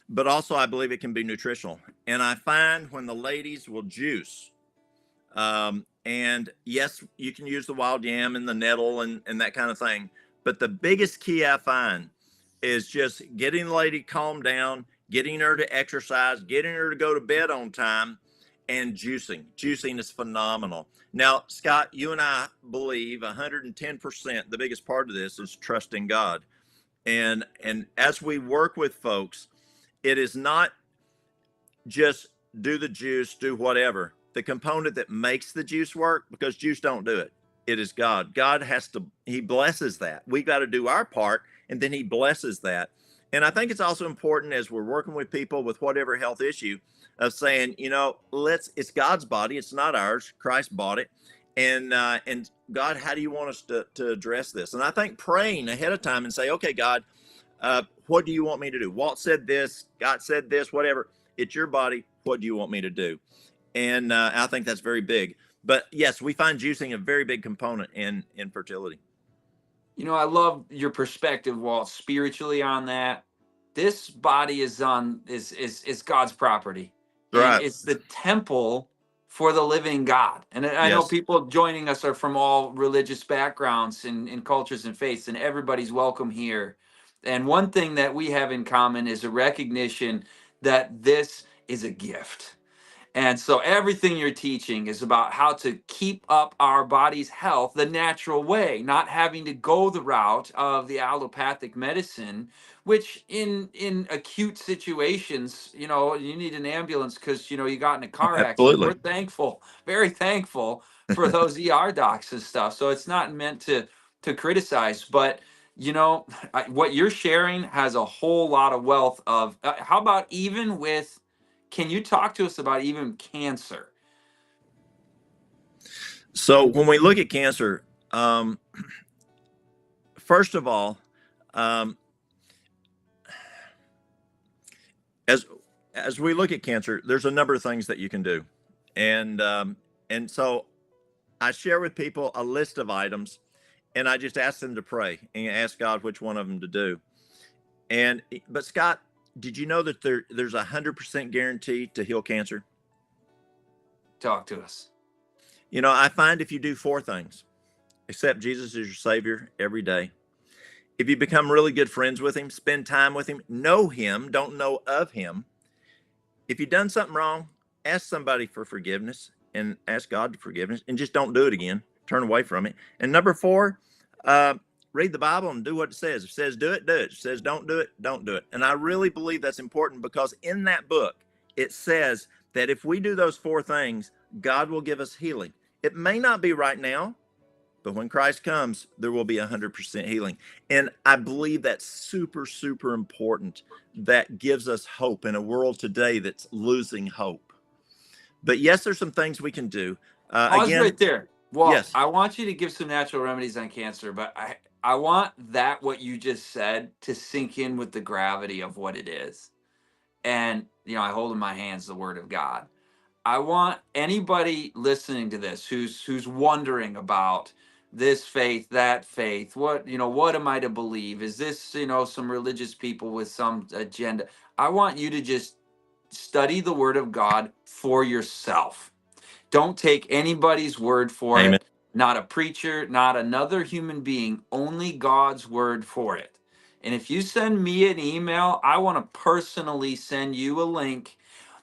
but also I believe it can be nutritional. And I find when the ladies will juice, and yes, you can use the wild yam and the nettle and that kind of thing. But the biggest key I find is just getting the lady calmed down, getting her to exercise, getting her to go to bed on time, and juicing. Juicing is phenomenal. Now, Scott, you and I believe 110%, the biggest part of this is trusting God. And as we work with folks, it is not just do the juice, do whatever. The component that makes the juice work, because juice don't do it. It is God. God has to, he blesses that. We got to do our part, and then he blesses that. And I think it's also important as we're working with people with whatever health issue of saying, it's God's body. It's not ours. Christ bought it. And God, how do you want us to address this? And I think praying ahead of time and say, okay, God, what do you want me to do? Walt said this, God said this, whatever. It's your body. What do you want me to do? And I think that's very big. But yes, we find juicing a very big component in fertility. I love your perspective, Walt, spiritually on that. This body is God's property, and Right. it's the temple for the living God. And I know Yes. people joining us are from all religious backgrounds and cultures and faiths, and everybody's welcome here. And one thing that we have in common is a recognition that this is a gift. And so everything you're teaching is about how to keep up our body's health the natural way, not having to go the route of the allopathic medicine, which in acute situations, you need an ambulance because you got in a car accident. We're Absolutely. thankful, very thankful for those ER docs and stuff. So it's not meant to criticize, but what you're sharing has a whole lot of wealth of how about even with, can you talk to us about even cancer? So when we look at cancer, first of all, um, as we look at cancer, there's a number of things that you can do, and so I share with people a list of items, and I just ask them to pray and ask God which one of them to do. But Scott, did you know that there's 100% guarantee to heal cancer? Talk to us. I find if you do four things: accept Jesus as your Savior every day. If you become really good friends with him, spend time with him, know him, don't know of him. If you've done something wrong, ask somebody for forgiveness and ask God for forgiveness, and just don't do it again. Turn away from it. And number four, read the Bible and do what it says. If it says do it, do it. If it says don't do it, don't do it. And I really believe that's important, because in that book, it says that if we do those four things, God will give us healing. It may not be right now, but when Christ comes, there will be 100% healing. And I believe that's super, super important. That gives us hope in a world today that's losing hope. But yes, there's some things we can do. Pause Again, right there. Well, yes. I want you to give some natural remedies on cancer, but I want what you just said to sink in with the gravity of what it is. And, I hold in my hands the word of God. I want anybody listening to this who's wondering about this faith, that faith, what am I to believe? Is this, some religious people with some agenda? I want you to just study the word of God for yourself. Don't take anybody's word for Amen. it, not a preacher, not another human being, only God's word for it. And if you send me an email, I want to personally send you a link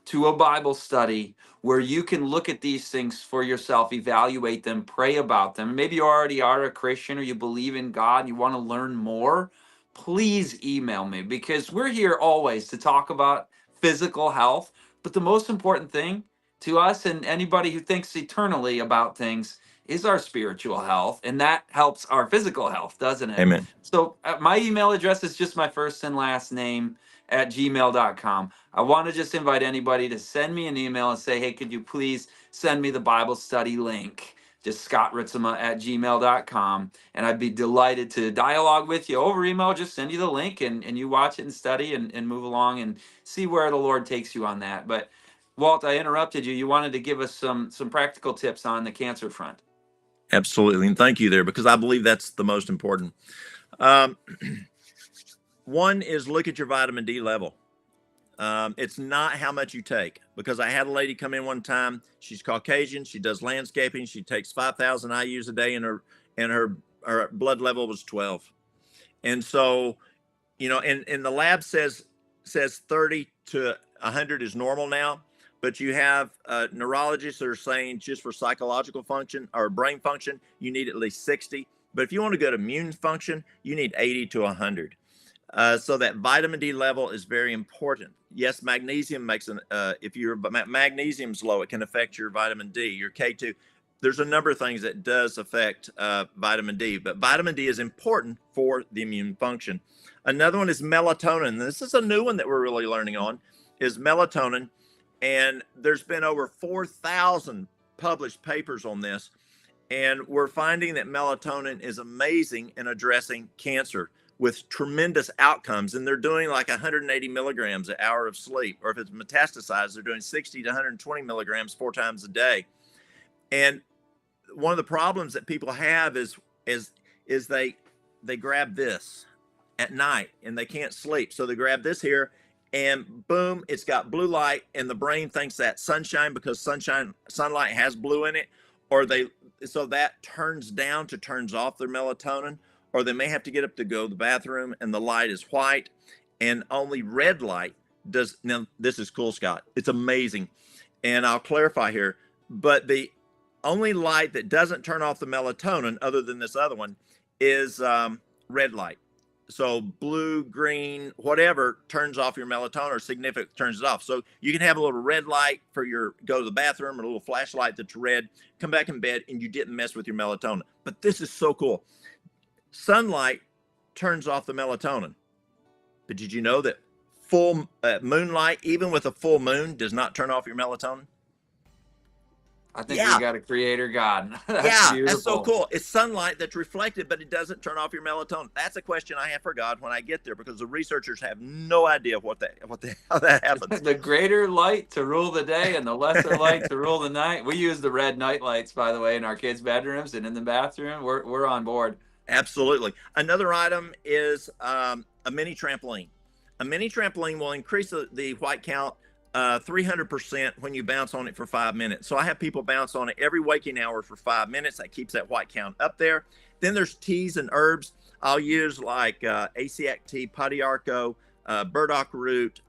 to a Bible study where you can look at these things for yourself, evaluate them, pray about them. Maybe you already are a Christian or you believe in God and you want to learn more. Please email me, because we're here always to talk about physical health. But the most important thing to us and anybody who thinks eternally about things is our spiritual health, and that helps our physical health, doesn't it? Amen. So my email address is just my first and last name at gmail.com. I want to just invite anybody to send me an email and say, hey, could you please send me the Bible study link? Just Scott Ritsema at gmail.com. And I'd be delighted to dialogue with you over email. Just send you the link and you watch it and study and move along and see where the Lord takes you on that. But Walt, I interrupted you. You wanted to give us some practical tips on the cancer front. Absolutely. And thank you there, because I believe that's the most important. Um, one is look at your vitamin D level. It's not how much you take, because I had a lady come in one time. She's Caucasian. She does landscaping. She takes 5,000 IUs a day, and her blood level was 12. And so, and the lab says 30 to 100 is normal now. But you have neurologists that are saying just for psychological function or brain function, you need at least 60. But if you want to go to immune function, you need 80 to 100. So that vitamin D level is very important. Yes, magnesium makes if your magnesium's low, it can affect your vitamin D, your K2. There's a number of things that does affect vitamin D, but vitamin D is important for the immune function. Another one is melatonin. This is a new one that we're really learning on, is melatonin. And there's been over 4,000 published papers on this. And we're finding that melatonin is amazing in addressing cancer with tremendous outcomes. And they're doing like 180 milligrams an hour of sleep. Or if it's metastasized, they're doing 60 to 120 milligrams 4 times a day. And one of the problems that people have is they grab this at night and they can't sleep. So they grab this here and boom, it's got blue light, and the brain thinks that's sunshine because sunlight has blue in it, or so that turns off their melatonin, or they may have to get up to go to the bathroom and the light is white and only red light does. Now this is cool, Scott. It's amazing. And I'll clarify here, but the only light that doesn't turn off the melatonin other than this other one is red light. So blue, green, whatever turns off your melatonin, or significant turns it off. So you can have a little red light for your go to the bathroom, or a little flashlight that's red, come back in bed, and you didn't mess with your melatonin. But this is so cool. Sunlight turns off the melatonin. But did you know that full moonlight, even with a full moon, does not turn off your melatonin? I think we got a creator God. That's beautiful. That's so cool. It's sunlight that's reflected, but it doesn't turn off your melatonin. That's a question I have for God when I get there, because the researchers have no idea how that happens. The greater light to rule the day and the lesser light to rule the night. We use the red night lights, by the way, in our kids' bedrooms and in the bathroom. We're on board. Absolutely. Another item is a mini trampoline. A mini trampoline will increase the white count 300% when you bounce on it for 5 minutes. So I have people bounce on it every waking hour for 5 minutes. That keeps that white count up there. Then there's teas and herbs. I'll use like Asiac tea, Padiarco, burdock root,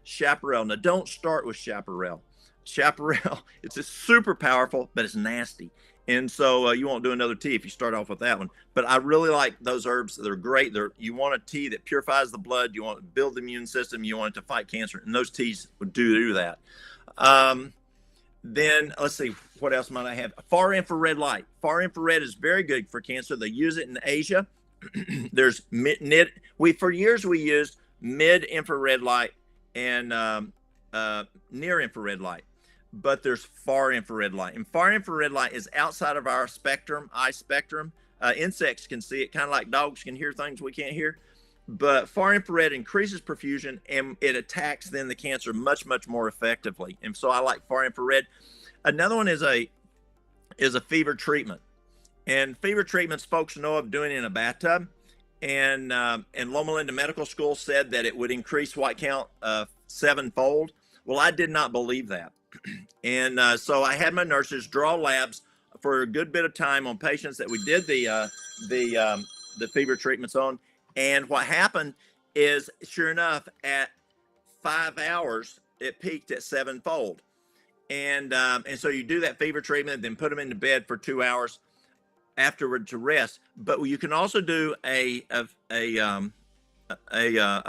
chaparral. Now don't start with chaparral. Chaparral, it's just super powerful, but it's nasty. And so you won't do another tea if you start off with that one. But I really like those herbs. They're great. You want a tea that purifies the blood. You want to build the immune system. You want it to fight cancer. And those teas would do that. Then let's see, what else might I have? Far infrared light. Far infrared is very good for cancer. They use it in Asia. There's for years we used mid infrared light and near infrared light. But there's far infrared light, and far infrared light is outside of our eye spectrum. Insects can see it, kind of like dogs can hear things we can't hear. But far infrared increases perfusion, and it attacks then the cancer much, much more effectively. And so I like far infrared. Another one is a fever treatment, and fever treatments folks know of doing in a bathtub. And Loma Linda Medical School said that it would increase white count 7-fold. Well, I did not believe that. And so I had my nurses draw labs for a good bit of time on patients that we did the fever treatments on. And what happened is, sure enough, at 5 hours, it peaked at 7-fold. And so you do that fever treatment, then put them into bed for 2 hours afterward to rest. But you can also do a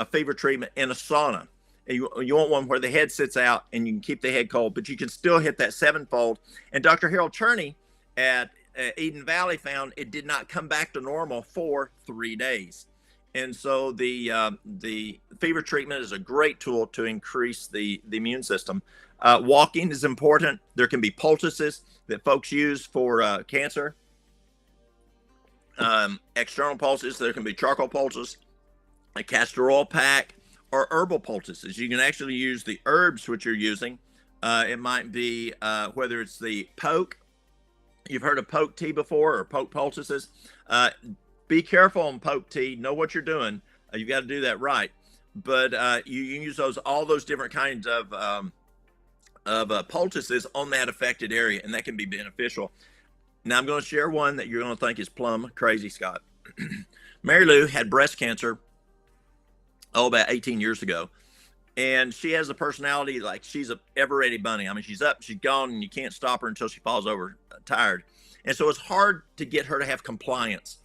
fever treatment in a sauna. You want one where the head sits out and you can keep the head cold, but you can still hit that 7-fold. And Dr. Harold Cherney at Eden Valley found it did not come back to normal for 3 days. And so the fever treatment is a great tool to increase the immune system. Walking is important. There can be poultices that folks use for cancer. External poultices. There can be charcoal poultices, a castor oil pack, or herbal poultices. You can actually use the herbs which you're using. It might be whether it's the poke. You've heard of poke tea before, or poke poultices. Be careful on poke tea. Know what you're doing. You got to do that right. But you can use all those different kinds of poultices on that affected area, and that can be beneficial. Now I'm going to share one that you're going to think is plumb crazy, Scott. Mary Lou had breast cancer about 18 years ago. And she has a personality like she's a ever-ready bunny. I mean, she's up, she's gone, and you can't stop her until she falls over tired. And so it's hard to get her to have compliance.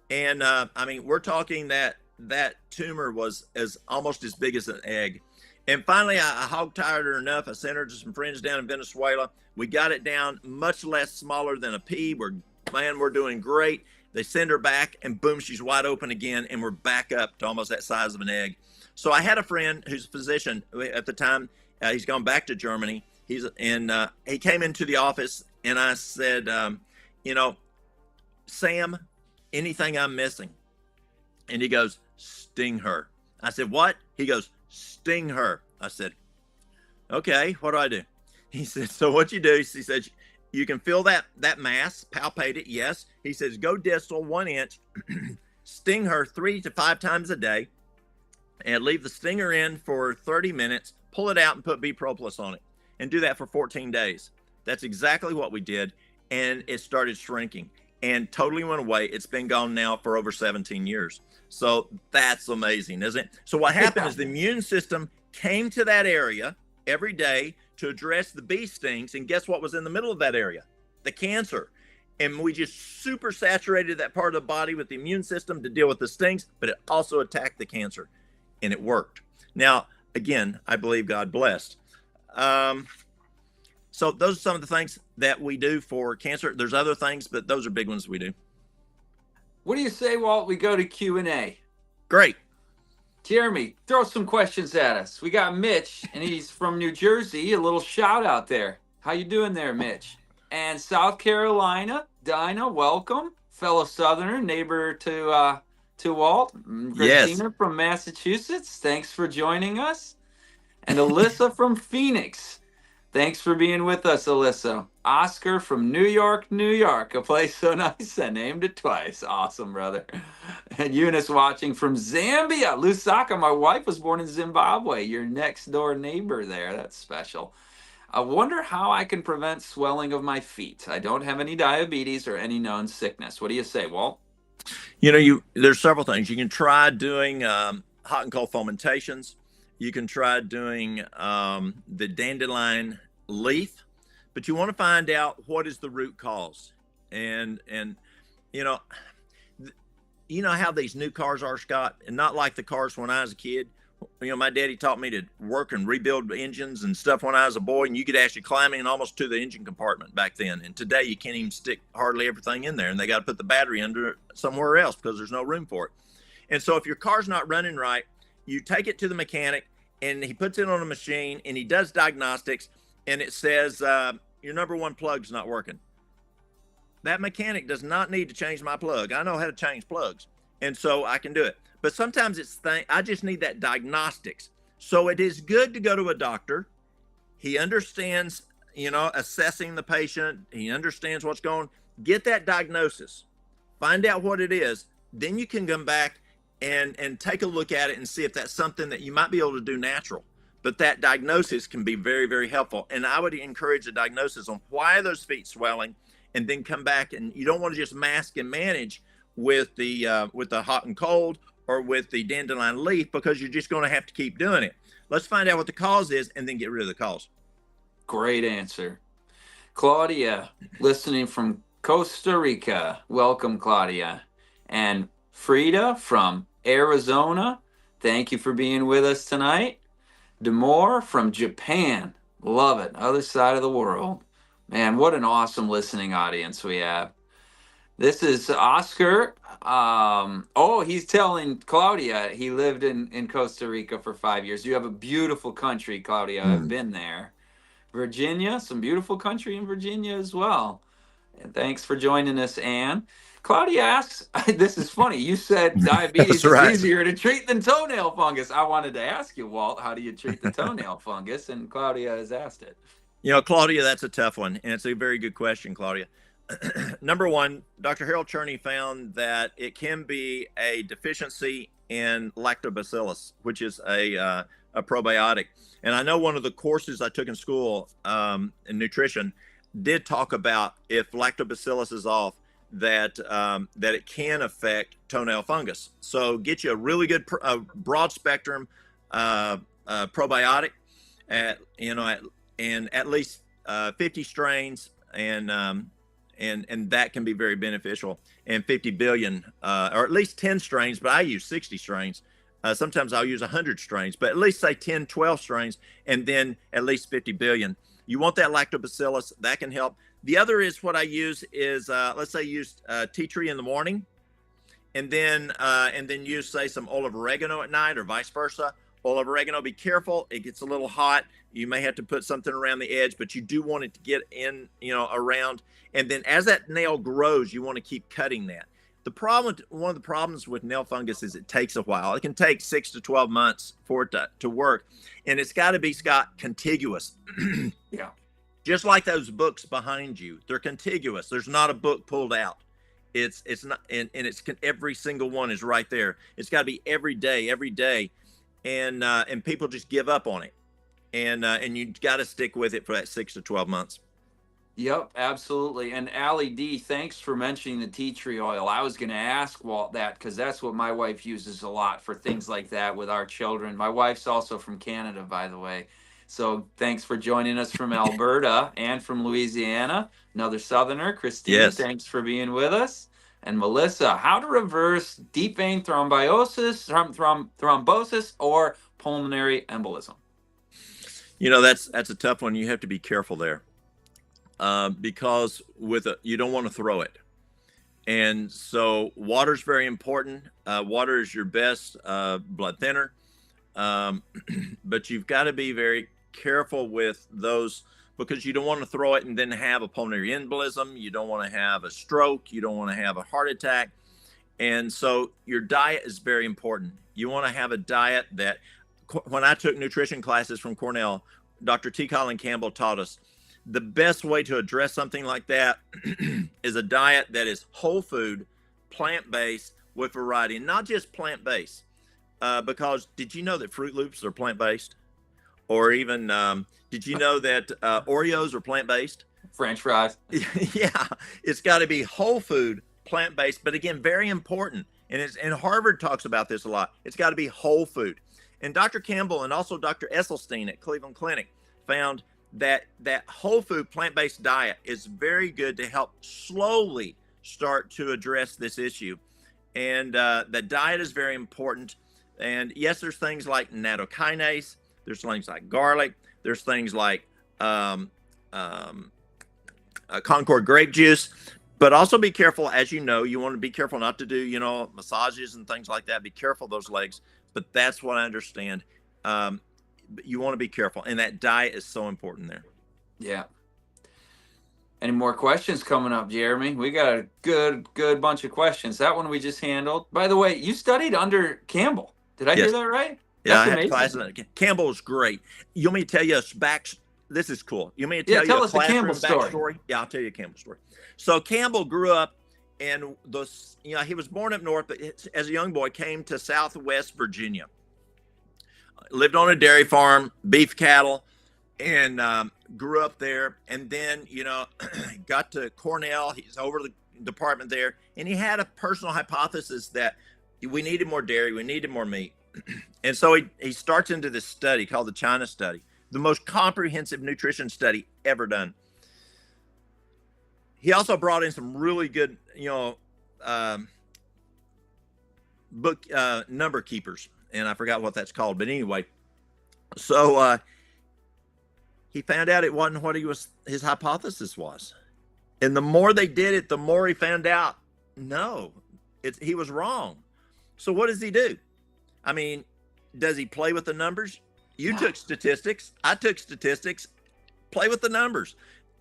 And I mean, we're talking that that tumor was almost as big as an egg. And finally, I hog-tied her enough. I sent her to some friends down in Venezuela. We got it down much less smaller than a pea. We're doing great. They send her back, and boom, she's wide open again, and we're back up to almost that size of an egg. So I had a friend who's a physician at the time. He's gone back to Germany. He came into the office, and I said, Sam, anything I'm missing? And he goes, sting her. I said, what? He goes, sting her. I said, okay, what do I do? He said, so what you do, he says, you can feel that mass, palpate it, yes. He says, go distal 1 inch, sting her 3 to 5 times a day, and leave the stinger in for 30 minutes, pull it out and put B-Propolis on it, and do that for 14 days. That's exactly what we did, and it started shrinking and totally went away. It's been gone now for over 17 years. So that's amazing, isn't it? So what happened is the immune system came to that area every day to address the bee stings, and guess what was in the middle of that area? The cancer. And we just super saturated that part of the body with the immune system to deal with the stings, but it also attacked the cancer, and it worked. Now, again, I believe God blessed. So those are some of the things that we do for cancer. There's other things, but those are big ones we do. What do you say, Walt? We go to Q&A. Great. Jeremy, throw some questions at us. We got Mitch, and he's from New Jersey. A little shout out there. How you doing there, Mitch? And South Carolina, Dinah, welcome. Fellow Southerner, neighbor to Walt. Christina from Massachusetts, thanks for joining us. And Alyssa from Phoenix. Thanks for being with us, Alyssa. Oscar from New York, New York, a place so nice I named it twice. Awesome, brother. And Eunice watching from Zambia. Lusaka, my wife was born in Zimbabwe. Your next door neighbor there. That's special. I wonder how I can prevent swelling of my feet. I don't have any diabetes or any known sickness. What do you say, Walt? There's several things. You can try doing hot and cold fomentations. You can try doing the dandelion leaf, but you want to find out what is the root cause. And you know how these new cars are, Scott, and not like the cars when I was a kid. My daddy taught me to work and rebuild engines and stuff when I was a boy, and you could actually climb in almost to the engine compartment back then. And today you can't even stick hardly everything in there, and they got to put the battery under somewhere else because there's no room for it. And so if your car's not running right, you take it to the mechanic, and he puts it on a machine, and he does diagnostics, and it says your number one plug's not working. That mechanic does not need to change my plug. I know how to change plugs, and so I can do it. But sometimes I just need that diagnostics. So it is good to go to a doctor. He understands, assessing the patient. He understands what's going on. Get that diagnosis. Find out what it is. Then you can come back and take a look at it and see if that's something that you might be able to do natural. But that diagnosis can be very, very helpful. And I would encourage a diagnosis on why are those feet swelling, and then come back. And you don't want to just mask and manage with the hot and cold or with the dandelion leaf, because you're just going to have to keep doing it. Let's find out what the cause is and then get rid of the cause. Great answer. Claudia, listening from Costa Rica. Welcome, Claudia. And Frida from Arizona. Thank you for being with us tonight. Demore from Japan. Love it. Other side of the world. Man, what an awesome listening audience we have. This is Oscar. He's telling Claudia he lived in Costa Rica for 5 years. You have a beautiful country, Claudia. I've been there. Virginia, some beautiful country in Virginia as well. And thanks for joining us, Anne. Claudia asks, this is funny. You said diabetes is easier to treat than toenail fungus. I wanted to ask you, Walt, how do you treat the toenail fungus? And Claudia has asked it. Claudia, that's a tough one. And it's a very good question, Claudia. Number one, Dr. Harold Cherney found that it can be a deficiency in lactobacillus, which is a probiotic. And I know one of the courses I took in school in nutrition did talk about if lactobacillus is off, that it can affect toenail fungus. So get you a really good broad spectrum probiotic and at least 50 strains, and that can be very beneficial. And 50 billion, or at least 10 strains, but I use 60 strains. Sometimes I'll use 100 strains, but at least say 10, 12 strains, and then at least 50 billion. You want that lactobacillus, that can help. The other is what I use is, let's say use tea tree in the morning, and then use, say, some olive oregano at night, or vice versa. Olive oregano, be careful, it gets a little hot. You may have to put something around the edge, but you do want it to get in, around. And then as that nail grows, you want to keep cutting that. One of the problems with nail fungus is it takes a while. It can take 6 to 12 months for it to work. And it's got to be, Scott, contiguous. Yeah. Just like those books behind you, they're contiguous. There's not a book pulled out. It's not, and it's every single one is right there. It's got to be every day, and people just give up on it, and you got to stick with it for that 6 to 12 months. Yep, absolutely. And Allie D, thanks for mentioning the tea tree oil. I was going to ask Walt that because that's what my wife uses a lot for things like that with our children. My wife's also from Canada, by the way. So thanks for joining us from Alberta and from Louisiana. Another Southerner, Christine, Yes. Thanks for being with us. And Melissa, how to reverse deep vein thrombosis, or pulmonary embolism? That's a tough one. You have to be careful there. Because you don't want to throw it. And so water's very important. Water is your best blood thinner. But you've got to be very careful with those, because you don't want to throw it and then have a pulmonary embolism. You don't want to have a stroke. You don't want to have a heart attack. And so your diet is very important. You want to have a diet that, when I took nutrition classes from Cornell, Dr. T. Colin Campbell taught us the best way to address something like that is a diet that is whole food, plant-based, with variety, and not just plant-based. Because did you know that Fruit Loops are plant-based? Or even, did you know that Oreos are plant-based? French fries. Yeah, it's got to be whole food, plant-based, but again, very important. And Harvard talks about this a lot. It's got to be whole food. And Dr. Campbell and also Dr. Esselstyn at Cleveland Clinic found that whole food, plant-based diet is very good to help slowly start to address this issue. And the diet is very important. And yes, there's things like nattokinase, there's things like garlic, there's things like Concord grape juice, but also be careful. As you know, you want to be careful not to do, massages and things like that. Be careful of those legs, but that's what I understand. You want to be careful, and that diet is so important there. Yeah. Any more questions coming up, Jeremy? We got a good bunch of questions. That one we just handled. By the way, you studied under Campbell. Did I hear that right? Yeah, I had classes. Campbell was great. You want me to tell you this is cool. You want me to tell you a classroom backstory? Yeah, I'll tell you a Campbell story. So Campbell grew up in he was born up north, but as a young boy came to Southwest Virginia. Lived on a dairy farm, beef cattle, and grew up there. And then, got to Cornell. He's over the department there. And he had a personal hypothesis that we needed more dairy, we needed more meat. And so he starts into this study called the China study, the most comprehensive nutrition study ever done. He also brought in some really good, book number keepers. And I forgot what that's called, but anyway, so he found out it wasn't what his hypothesis was. And the more they did it, the more he found out, no, he was wrong. So what does he do? I mean, does he play with the numbers? You took statistics. I took statistics. Play with the numbers.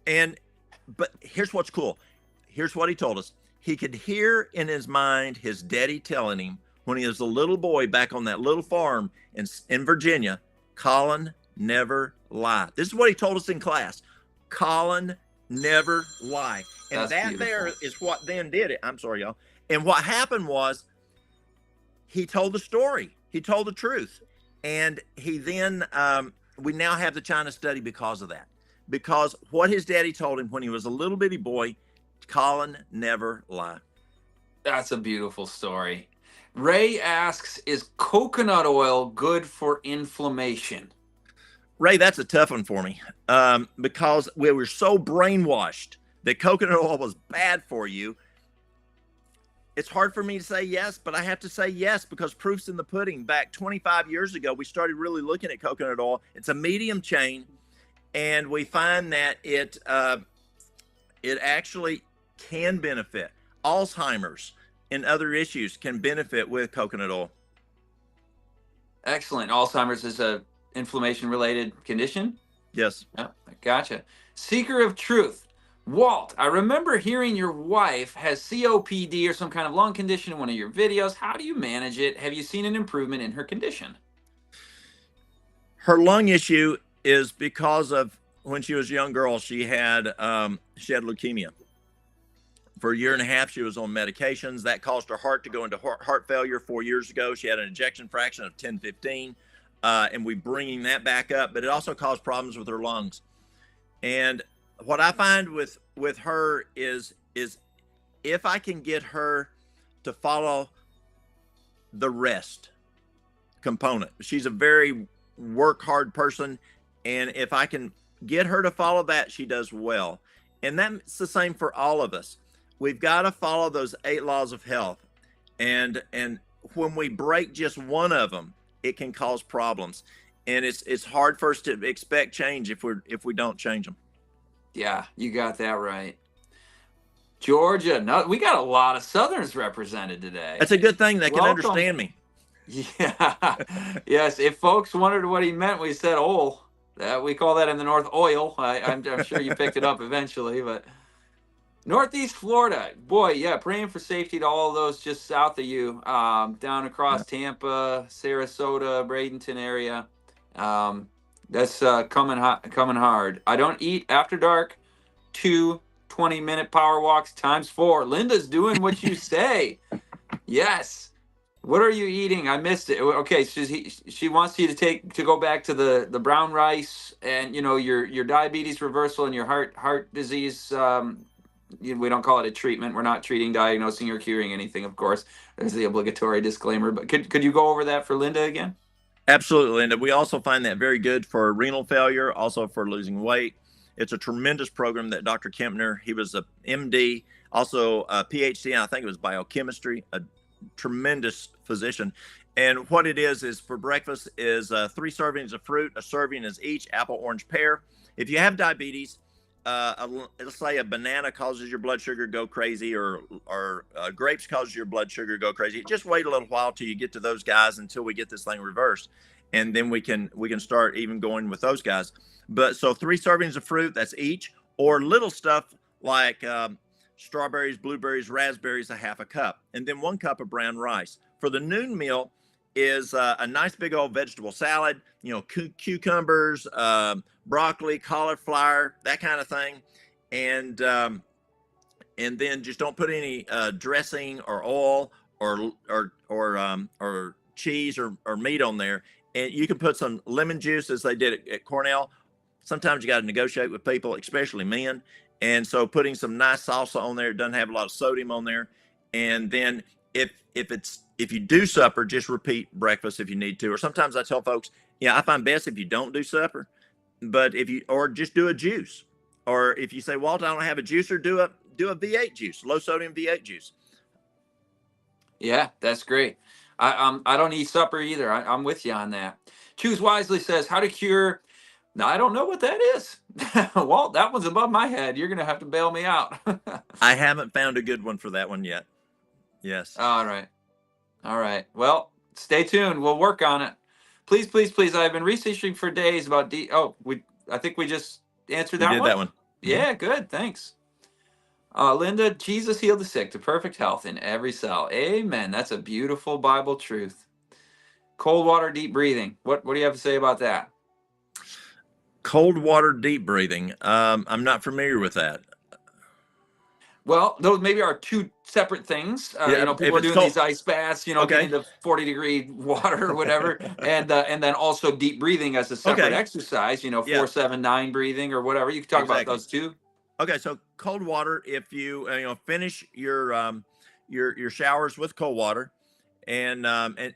But here's what's cool. Here's what he told us. He could hear in his mind his daddy telling him when he was a little boy back on that little farm in Virginia, Colin, never lie. This is what he told us in class. Colin, never lie. And That's that beautiful. there is what then did it. I'm sorry, y'all. And what happened was he told the story. He told the truth. And he then, we now have the China study because of that. Because what his daddy told him when he was a little bitty boy, Colin, never lie. That's a beautiful story. Ray asks, is coconut oil good for inflammation? Ray, that's a tough one for me because we were so brainwashed that coconut oil was bad for you, it's hard for me to say yes, but I have to say yes because proof's in the pudding. Back 25 years ago, we started really looking at coconut oil. It's a medium chain, and we find that it actually can benefit. Alzheimer's and other issues can benefit with coconut oil. Excellent. Alzheimer's is a inflammation related condition. Yes. Yeah, gotcha. Seeker of truth. Walt, I remember hearing your wife has COPD or some kind of lung condition in one of your videos. How do you manage it? Have you seen an improvement in her condition? Her lung issue is because of when she was a young girl, she had leukemia. For a year and a half, she was on medications. That caused her heart to go into heart failure 4 years ago. She had an ejection fraction of 10-15, and we're bringing that back up. But it also caused problems with her lungs. And what I find with her is if I can get her to follow the rest component. She's a very work hard person, and if I can get her to follow that, she does well. And that's the same for all of us. We've got to follow those 8 laws of health. And when we break just one of them, it can cause problems. And it's hard for us to expect change if we don't change them. Yeah, you got that right. Georgia, no, we got a lot of Southerners represented today. That's a good thing. They can Welcome. understand me. Yeah. Yes. If folks wondered what he meant, we said oil. We call that in the North oil. I'm sure you picked it up eventually, but Northeast Florida, boy, yeah, praying for safety to all of those just south of you, down across Tampa, Sarasota, Bradenton area. That's coming hard. I don't eat after dark. 2 20-minute power walks times 4. Linda's doing what you say. Yes. What are you eating? I missed it. Okay, she wants you to go back to the brown rice and your diabetes reversal and your heart disease. We don't call it a treatment. We're not treating, diagnosing, or curing anything, of course. There's the obligatory disclaimer. But could you go over that for Linda again? Absolutely, Linda. We also find that very good for renal failure, also for losing weight. It's a tremendous program that Dr. Kempner, he was a MD, also a PhD, and I think it was biochemistry, a tremendous physician. And what it is for breakfast is 3 servings of fruit. A serving is each apple, orange, pear. If you have diabetes, let's say a banana causes your blood sugar to go crazy, or grapes causes your blood sugar to go crazy. Just wait a little while till you get to those guys until we get this thing reversed, and then we can start even going with those guys. But so 3 servings of fruit, that's each, or little stuff like strawberries, blueberries, raspberries, a half a cup, and then 1 cup of brown rice. For the noon meal is a nice big old vegetable salad, cucumbers, broccoli, cauliflower, that kind of thing. And then just don't put any dressing or oil or cheese or meat on there. And you can put some lemon juice, as they did at Cornell. Sometimes you got to negotiate with people, especially men. And so putting some nice salsa on there, it doesn't have a lot of sodium on there. And then if you do supper, just repeat breakfast if you need to. Or sometimes I tell folks, I find best if you don't do supper, but or just do a juice. Or if you say, Walt, I don't have a juicer, do a V8 juice, low sodium V8 juice. Yeah, that's great. I don't eat supper either. I'm with you on that. Choose Wisely says, how to cure. Now, I don't know what that is. Walt, that one's above my head. You're going to have to bail me out. I haven't found a good one for that one yet. Yes. All right. Well, stay tuned. We'll work on it. Please, please, please. I've been researching for days about I think we just answered that one. We did that one. Yeah, good. Thanks. Linda, Jesus healed the sick to perfect health in every cell. Amen. That's a beautiful Bible truth. Cold water, deep breathing. What do you have to say about that? Cold water, deep breathing. I'm not familiar with that. Well, those maybe are 2 separate things. People are doing these ice baths, getting into 40-degree water or whatever, and then also deep breathing as a separate exercise. 4-7-9 breathing or whatever. You can talk about those too. Okay, so cold water. If you finish your showers with cold water, and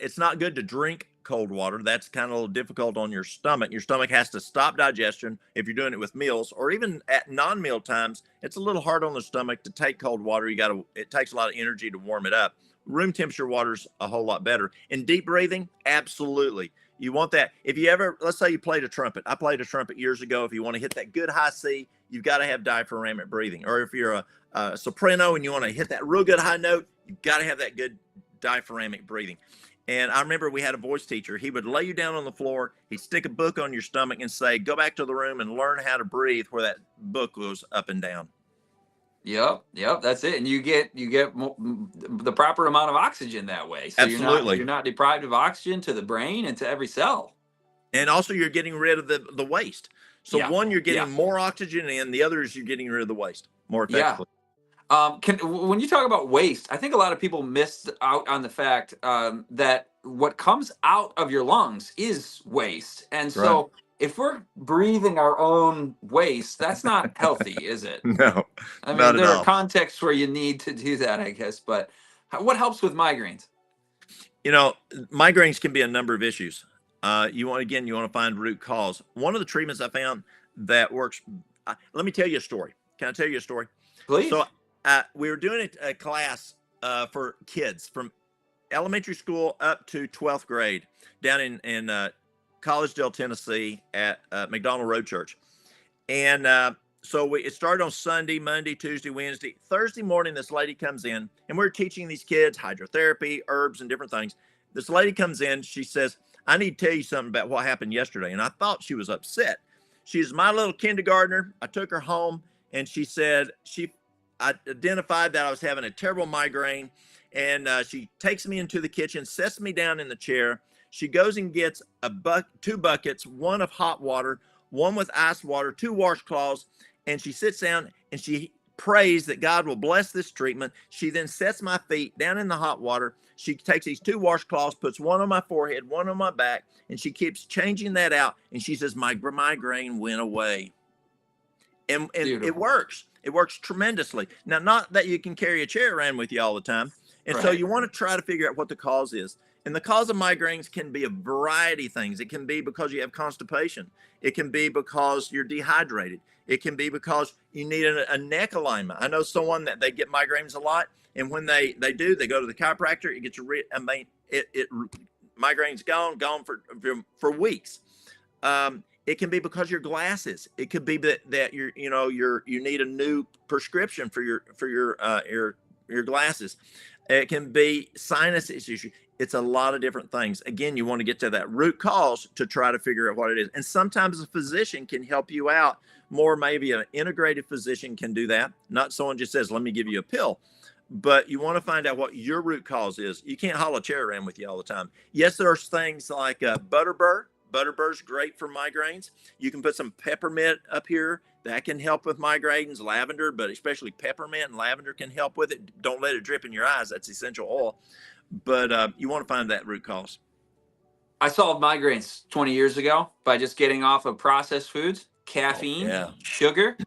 it's not good to drink cold water. That's kind of a little difficult on your stomach. Your stomach has to stop digestion if you're doing it with meals, or even at non-meal times. It's a little hard on the stomach to take cold water. It takes a lot of energy to warm it up. Room temperature water's a whole lot better. And deep breathing, absolutely. You want that. If you ever, let's say you played a trumpet. I played a trumpet years ago. If you want to hit that good high C, you've got to have diaphragmatic breathing. Or if you're a soprano and you want to hit that real good high note, you've got to have that good diaphragmatic breathing. And I remember we had a voice teacher. He would lay you down on the floor. He'd stick a book on your stomach and say, go back to the room and learn how to breathe where that book goes up and down. Yep, that's it. And you get the proper amount of oxygen that way. So Absolutely. you're not deprived of oxygen to the brain and to every cell. And also you're getting rid of the waste. So one, you're getting more oxygen in, the other is you're getting rid of the waste more effectively. When you talk about waste, I think a lot of people miss out on the fact that what comes out of your lungs is waste. And so if we're breathing our own waste, that's not healthy, is it? No, I mean, there are contexts where you need to do that, I guess. But what helps with migraines? Migraines can be a number of issues. You want to find root cause. One of the treatments I found that works. Let me tell you a story. Can I tell you a story? Please. So we were doing a class for kids from elementary school up to 12th grade down in Collegedale, Tennessee at McDonald Road Church. And so it started on Sunday, Monday, Tuesday, Wednesday. Thursday morning, this lady comes in, and we're teaching these kids hydrotherapy, herbs, and different things. This lady comes in. She says, I need to tell you something about what happened yesterday. And I thought she was upset. She's my little kindergartner. I took her home, and she said I identified that I was having a terrible migraine. And she takes me into the kitchen, sets me down in the chair. She goes and gets two buckets, one of hot water, one with ice water, 2 washcloths, and she sits down and she prays that God will bless this treatment. She then sets my feet down in the hot water. She takes these 2 washcloths, puts one on my forehead, one on my back, and she keeps changing that out. And she says, my migraine went away. And it works. It works tremendously. Now, not that you can carry a chair around with you all the time. And so you want to try to figure out what the cause is. And the cause of migraines can be a variety of things. It can be because you have constipation. It can be because you're dehydrated. It can be because you need a neck alignment. I know someone that they get migraines a lot. And when they do, they go to the chiropractor. It gets migraines gone for weeks. It can be because your glasses. It could be that you need a new prescription for your glasses. It can be sinus issue. It's a lot of different things. Again, you want to get to that root cause to try to figure out what it is. And sometimes a physician can help you out more. Maybe an integrated physician can do that. Not someone just says, let me give you a pill. But you want to find out what your root cause is. You can't haul a chair around with you all the time. Yes, there's things like butterbur. Butterbur's great for migraines. You can put some peppermint up here. That can help with migraines. Lavender, but especially peppermint and lavender can help with it. Don't let it drip in your eyes. That's essential oil. But you want to find that root cause. I solved migraines 20 years ago by just getting off of processed foods, caffeine, sugar,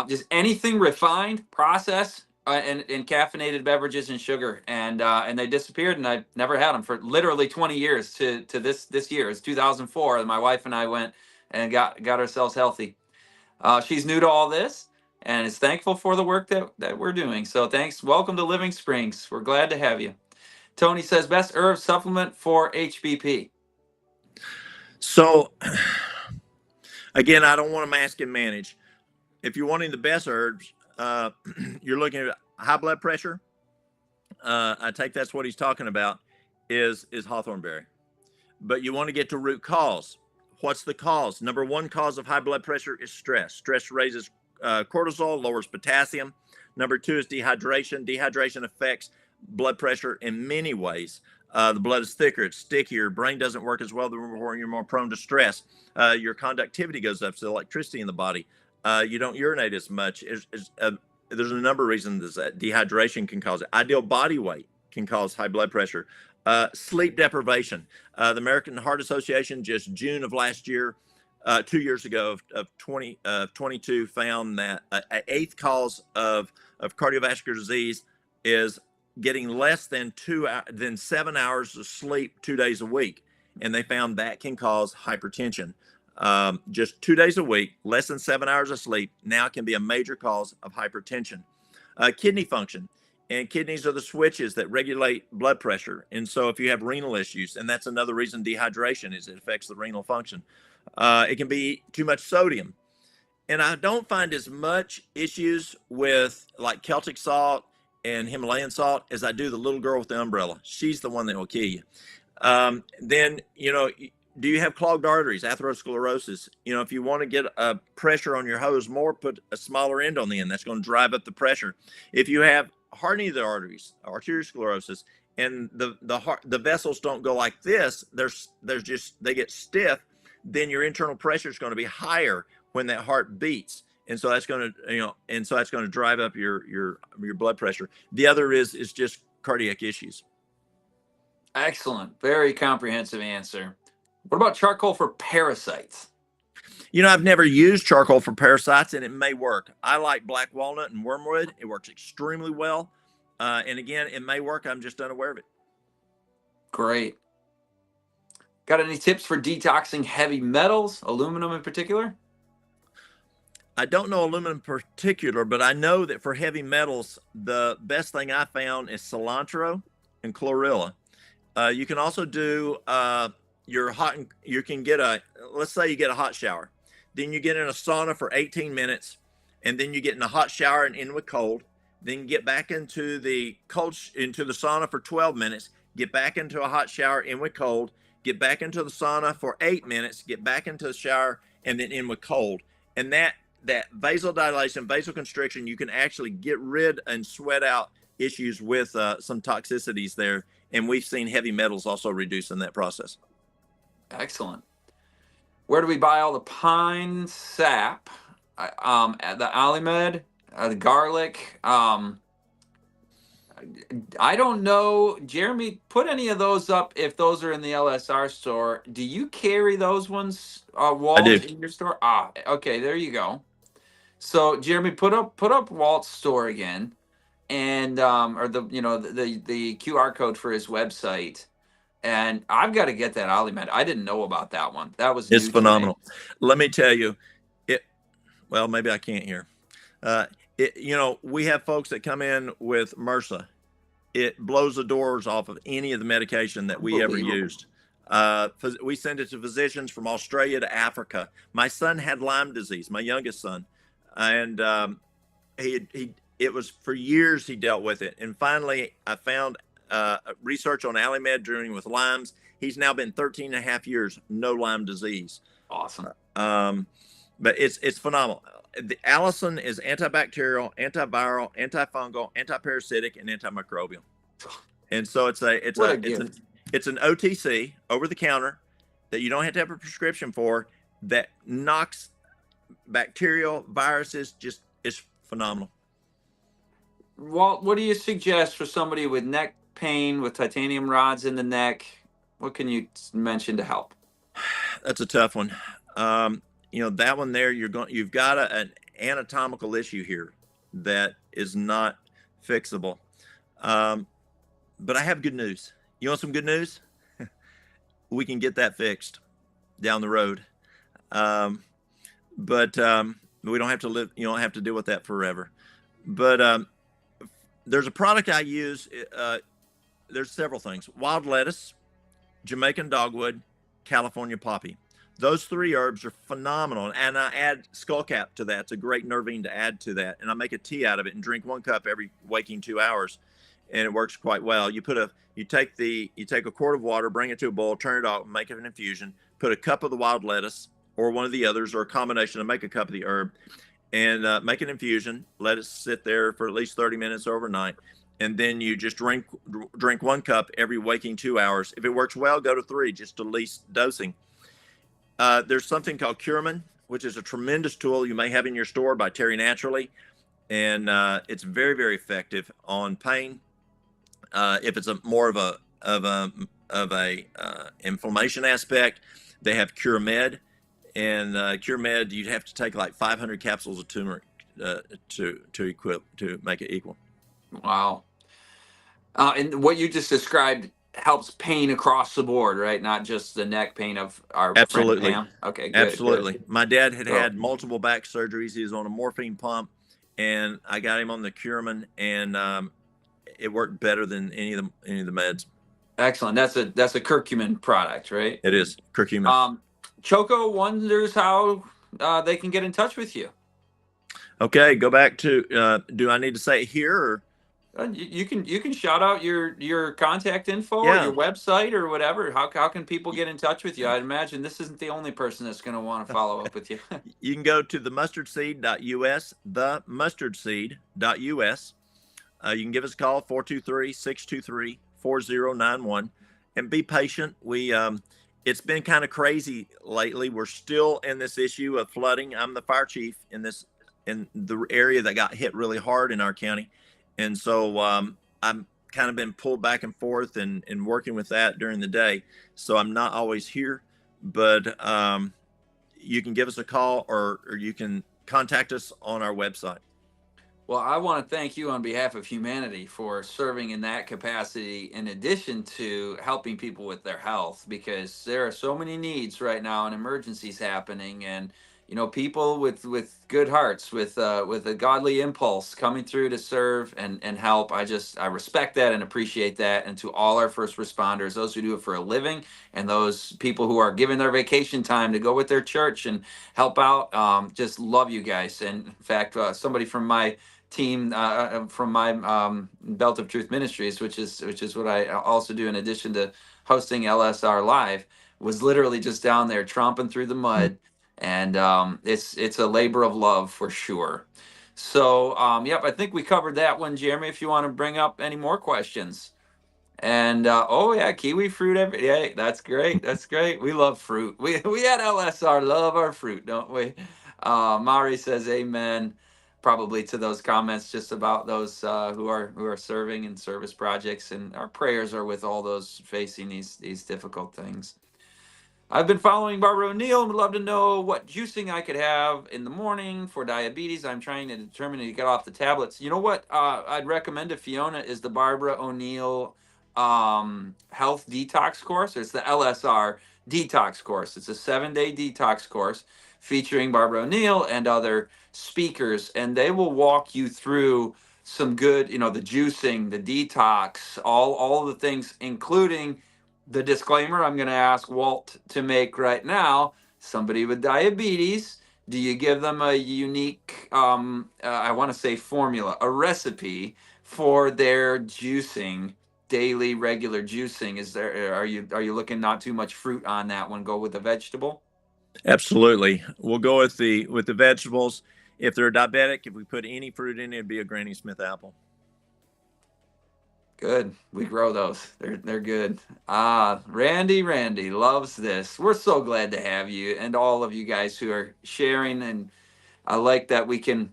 just anything refined, processed, and caffeinated beverages and sugar, and they disappeared, and I never had them for literally 20 years to this year. It's 2004, and my wife and I went and got ourselves healthy. She's new to all this and is thankful for the work that we're doing. So thanks. Welcome to Living Springs. We're glad to have you. Tony says, best herb supplement for HBP. So again, I don't want to mask and manage. If you're wanting the best herbs, you're looking at high blood pressure. I take that's what he's talking about is hawthornberry. But you want to get to root cause. What's the cause? Number one cause of high blood pressure is stress. Stress raises cortisol, lowers potassium. Number two is dehydration. Dehydration affects blood pressure in many ways. The blood is thicker, it's stickier, brain doesn't work as well, you're more prone to stress. Your conductivity goes up, so electricity in the body. You don't urinate as much. There's a number of reasons that dehydration can cause it. Ideal body weight can cause high blood pressure. Sleep deprivation. The American Heart Association just June of last year, 2 years ago of 22 found that an eighth cause of cardiovascular disease is getting less than 7 hours of sleep 2 days a week. and they found that can cause hypertension. Just 2 days a week, less than 7 hours of sleep, now can be a major cause of hypertension. Kidney function. And kidneys are the switches that regulate blood pressure. And so if you have renal issues, and that's another reason dehydration is, it affects the renal function. It can be too much sodium. And I don't find as much issues with like Celtic salt and Himalayan salt as I do the little girl with the umbrella. She's the one that will kill you. Then, do you have clogged arteries, atherosclerosis? If you want to get a pressure on your hose more, put a smaller end on the end. That's going to drive up the pressure. If you have hardening of the arteries, arteriosclerosis, and the vessels don't go like this, they get stiff, then your internal pressure is going to be higher when that heart beats. And so that's going to drive up your blood pressure. The other is just cardiac issues. Excellent. Very comprehensive answer. What about charcoal for parasites? I've never used charcoal for parasites, and it may work. I like black walnut and wormwood. It works extremely well. And again, it may work. I'm just unaware of it. Great. Got any tips for detoxing heavy metals, aluminum in particular? I don't know aluminum in particular, but I know that for heavy metals, the best thing I found is cilantro and chlorella. You can also do let's say you get a hot shower. Then you get in a sauna for 18 minutes, and then you get in a hot shower and in with cold. Then get back into the sauna for 12 minutes, get back into a hot shower, in with cold, get back into the sauna for 8 minutes, get back into the shower, and then in with cold. And that vasodilation, vasoconstriction, you can actually get rid and sweat out issues with some toxicities there. And we've seen heavy metals also reduce in that process. Excellent. Where do we buy all the pine sap? At the Alimed, the garlic. I don't know. Jeremy, put any of those up if those are in the LSR store. Do you carry those ones, Walt, I do. in your store? Okay, there you go. So Jeremy, put up Walt's store again, and or the QR code for his website. And I've got to get that Alimed. I didn't know about that one. That was It's phenomenal. Let me tell you, well, maybe I can't hear. We have folks that come in with MRSA. It blows the doors off of any of the medication that we ever used. We send it to physicians from Australia to Africa. My son had Lyme disease, my youngest son, and it was for years he dealt with it. And finally, I found research on Alimed dealing with Lyme's. He's now been 13 and a half years, no Lyme disease. Awesome. But it's phenomenal. The Allison is antibacterial, antiviral, antifungal, antiparasitic, and antimicrobial. And so it's an OTC, over the counter, that you don't have to have a prescription for, that knocks bacterial viruses. Just is phenomenal. Walt, what do you suggest for somebody with neck pain, with titanium rods in the neck? What can you mention to help? That's a tough one. That one there, you've got an anatomical issue here that is not fixable. But I have good news. You want some good news? We can get that fixed down the road. But we don't have to live. You don't have to deal with that forever. But there's a product I use. There's several things: wild lettuce, Jamaican dogwood, California poppy. Those three herbs are phenomenal. And I add skullcap to that. It's a great nervine to add to that. And I make a tea out of it and drink 1 cup every waking 2 hours. And it works quite well. You take a quart of water, bring it to a boil, turn it off, make it an infusion, put a cup of the wild lettuce or one of the others, or a combination, to make a cup of the herb, and make an infusion, let it sit there for at least 30 minutes overnight. And then you just drink 1 cup every waking 2 hours. If it works well, go to 3, just to least dosing. There's something called Curcumin, which is a tremendous tool you may have in your store by Terry Naturally. And it's very, very effective on pain. If it's more of a inflammation aspect, they have Cure Med, and Cure Med, you'd have to take like 500 capsules of turmeric to make it equal. Wow. And what you just described helps pain across the board, right? Not just the neck pain of our friend Absolutely. Pam. Okay, good, good. Absolutely. My dad had So had multiple back surgeries. He was on a morphine pump, and I got him on the Curman, and it worked better than any of the meds. excellent. That's a curcumin product, right? It is curcumin. Um, Choco wonders how they can get in touch with you. Okay, go back to. Do I need to say it here? Or? You can shout out your contact info or Yeah, your website or whatever. How can people get in touch with you? I'd imagine this isn't the only person that's going to want to follow up with you. you can go to themustardseed.us, themustardseed.us. You can give us a call, 423-623-4091, and be patient. It's been kind of crazy lately. We're still in this issue of flooding. I'm the fire chief in the area that got hit really hard in our county. And so I'm kind of been pulled back and forth and working with that during the day. So I'm not always here, but you can give us a call or you can contact us on our website. Well, I want to thank you on behalf of humanity for serving in that capacity, in addition to helping people with their health, because there are so many needs right now and emergencies happening, and people with good hearts, with a godly impulse coming through to serve and help. I respect that and appreciate that, and to all our first responders, those who do it for a living, and those people who are giving their vacation time to go with their church and help out. Just love you guys, and in fact, somebody from my team from my Belt of Truth Ministries, which is what I also do in addition to hosting LSR Live, was literally just down there tromping through the mud, and it's a labor of love for sure. So yep, I think we covered that one, Jeremy. If you want to bring up any more questions. And oh yeah, kiwi fruit every yeah, that's great. That's great. We love fruit. We at LSR love our fruit, don't we? Mari says amen, probably to those comments just about those who are serving in service projects, and our prayers are with all those facing these difficult things. I've been following Barbara O'Neill and would love to know what juicing I could have in the morning for diabetes. I'm trying to determine to get off the tablets. You know what I'd recommend to Fiona is the Barbara O'Neill health detox course. It's the LSR detox course. It's a 7-day detox course featuring Barbara O'Neill and other speakers, and they will walk you through some good, the juicing, the detox, all the things, including the disclaimer I'm going to ask Walt to make right now. Somebody with diabetes, do you give them a unique, I want to say formula, a recipe for their juicing, daily regular juicing? Are you looking not too much fruit on that one? Go with a vegetable. Absolutely. We'll go with the vegetables. If they're diabetic, if we put any fruit in it, it'd be a Granny Smith apple. Good. We grow those. They're good. Randy loves this. We're so glad to have you and all of you guys who are sharing, and I like that we can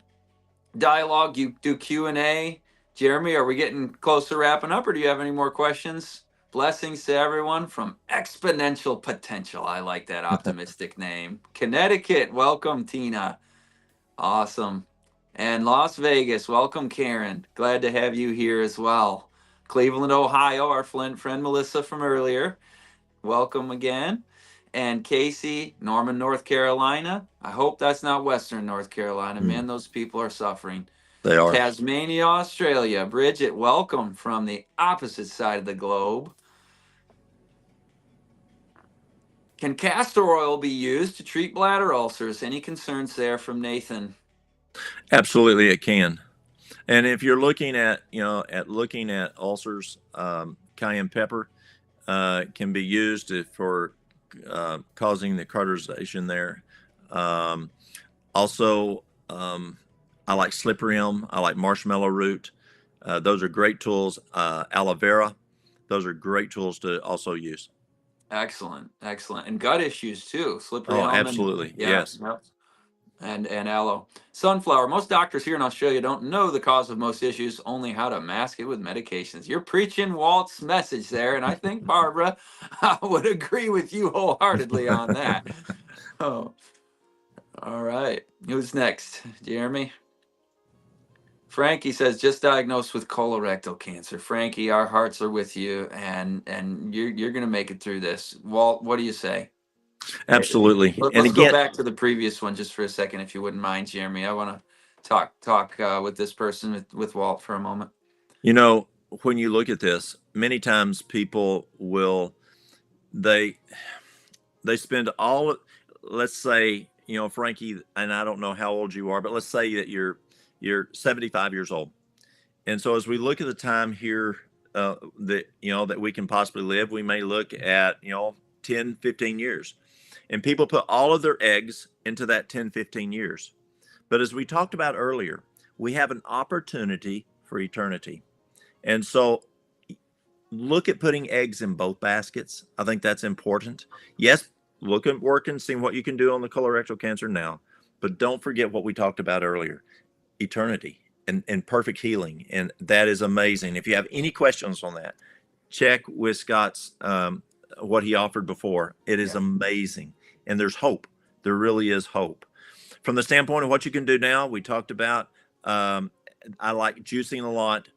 dialogue. You do Q&A. Jeremy, are we getting close to wrapping up, or do you have any more questions? Blessings to everyone from Exponential Potential. I like that optimistic name. Connecticut, welcome, Tina. Awesome. And Las Vegas, welcome, Karen. Glad to have you here as well. Cleveland, Ohio, our friend Melissa from earlier. Welcome again. And Casey, Norman, North Carolina. I hope that's not Western North Carolina. Man, those people are suffering. They are. Tasmania, Australia. Bridget, welcome from the opposite side of the globe. Can castor oil be used to treat bladder ulcers? Any concerns there from Nathan? Absolutely, it can. And if you're looking at looking at ulcers, cayenne pepper can be used for causing the cauterization there. Also, I like slippery elm. I like marshmallow root. Those are great tools. Aloe vera. Those are great tools to also use. Excellent, excellent. And gut issues too. Slippery Oh, elm and absolutely. yeah, Yes. yep. And aloe. Sunflower. Most doctors here in Australia don't know the cause of most issues, only how to mask it with medications. You're preaching Walt's message there, and I think Barbara would agree with you wholeheartedly on that. Oh, all right. Who's next? Jeremy? Frankie says just diagnosed with colorectal cancer. Frankie, our hearts are with you, and you're gonna make it through this. Walt, what do you say? Absolutely. And Let's go again, back to the previous one just for a second, if you wouldn't mind, Jeremy. I want to talk with this person with Walt for a moment. you know, when you look at this, many times people will they they spend all, let's say, Frankie, and I don't know how old you are, but let's say that you're 75 years old. And so as we look at the time here, that that we can possibly live, we may look at 10, 15 years. And people put all of their eggs into that 10, 15 years. But as we talked about earlier, we have an opportunity for eternity. And so look at putting eggs in both baskets. I think that's important. Yes, look at working, seeing what you can do on the colorectal cancer now. But don't forget what we talked about earlier, eternity and perfect healing. And that is amazing. If you have any questions on that, check with Scott's what he offered before. It is Yeah. amazing. And there's hope. There really is hope. From the standpoint of what you can do now, we talked about, I like juicing a lot.